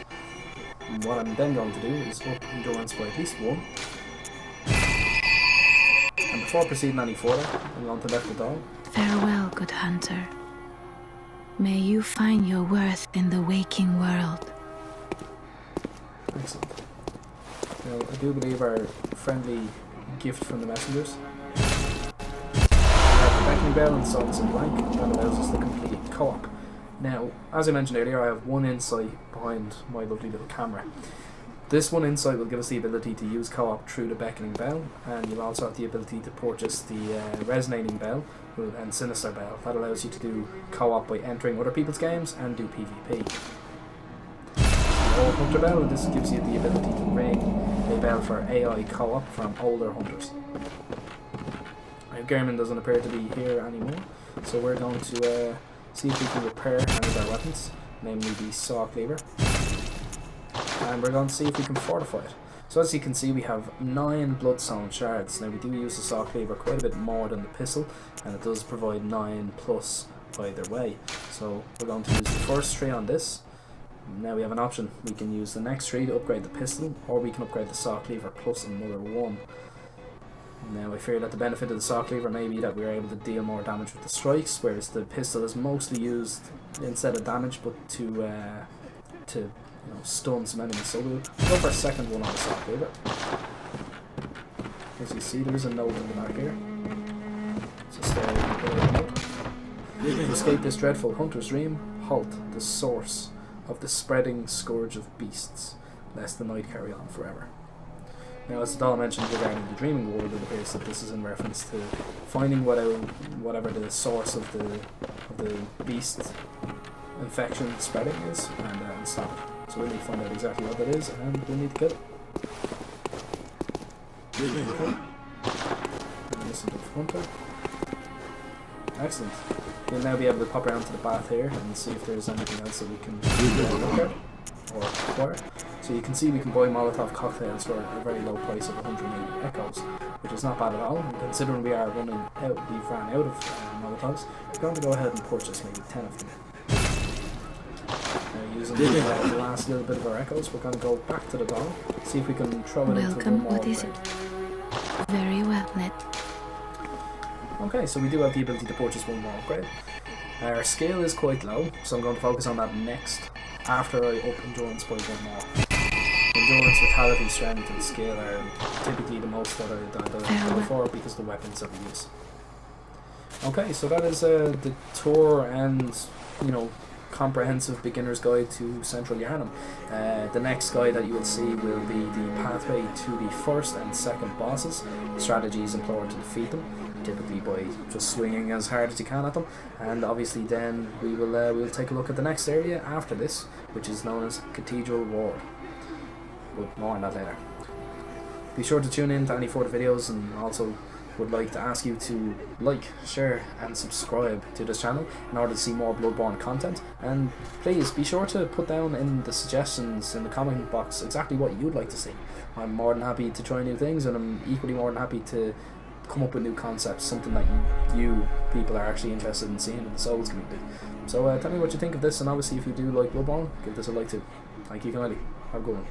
And what I'm then going to do is up endurance by at least 1. And before proceeding any further, I'm going to let the doll.
Farewell, good hunter. May you find your worth in the waking world.
Excellent. Now, I do believe our friendly gift from the messengers. We have the beckoning bell and silence and blank. That allows us to complete co-op. Now, as I mentioned earlier, I have one insight behind my lovely little camera. This one insight will give us the ability to use co-op through the beckoning bell, and you'll also have the ability to purchase the resonating bell and sinister bell. That allows you to do co-op by entering other people's games and do PvP. The old hunter bell, and this gives you the ability to ring a bell for AI co-op from older hunters. Gehrman doesn't appear to be here anymore, so we're going to see if we can repair any of our weapons, namely the saw cleaver. And we're going to see if we can fortify it. So as you can see, we have 9 bloodstone shards. Now we do use the saw cleaver quite a bit more than the pistol, and it does provide 9 plus either way. So we're going to use the first 3 on this. Now we have an option. We can use the next 3 to upgrade the pistol, or we can upgrade the saw cleaver plus another 1. Now I fear that the benefit of the saw cleaver may be that we are able to deal more damage with the strikes, whereas the pistol is mostly used instead of damage, but to stun some enemies. So we'll go for a second one on the saw cleaver. As you see, there is a note in the back here. So to escape this dreadful hunter's dream, halt the source of the spreading scourge of beasts, lest the night carry on forever. Now, as the doll mentioned regarding the dreaming world, it appears that this is in reference to finding whatever the source of the beast infection spreading is, and stop it. So we need to find out exactly what that is, and we need to kill it. Okay. Innocent of hunter. Excellent. We'll now be able to pop around to the bath here and see if there's anything else that we can look at or acquire. So you can see we can buy Molotov cocktails for a very low price of 180 echoes, which is not bad at all. And considering we've ran out of Molotovs, we're going to go ahead and purchase maybe 10 of them. Using the last little bit of our echoes, we're going to go back to the doll, see if we can throw it into one more.
What is it? Very well, Ned.
Okay, so we do have the ability to purchase one more upgrade. Our skill is quite low, so I'm going to focus on that next, after I up endurance by one more. Endurance, vitality, strength and skill are typically the most that I go for because of the weapons that we use. Okay, so that is the tour and, you know, comprehensive beginner's guide to Central Yharnam. The next guide that you will see will be the pathway to the first and second bosses. Strategies employed to defeat them, typically by just swinging as hard as you can at them, and obviously then we'll take a look at the next area after this, which is known as Cathedral Ward. But more on that later. Be sure to tune in to any further videos, and also would like to ask you to like, share and subscribe to this channel in order to see more Bloodborne content. And please be sure to put down in the suggestions in the comment box exactly what you'd like to see. I'm more than happy to try new things, and I'm equally more than happy to come up with new concepts, something that you people are actually interested in seeing in the Souls community. So tell me what you think of this, and obviously if you do like Bloodborne, give this a like too. Thank you kindly. Have a good one.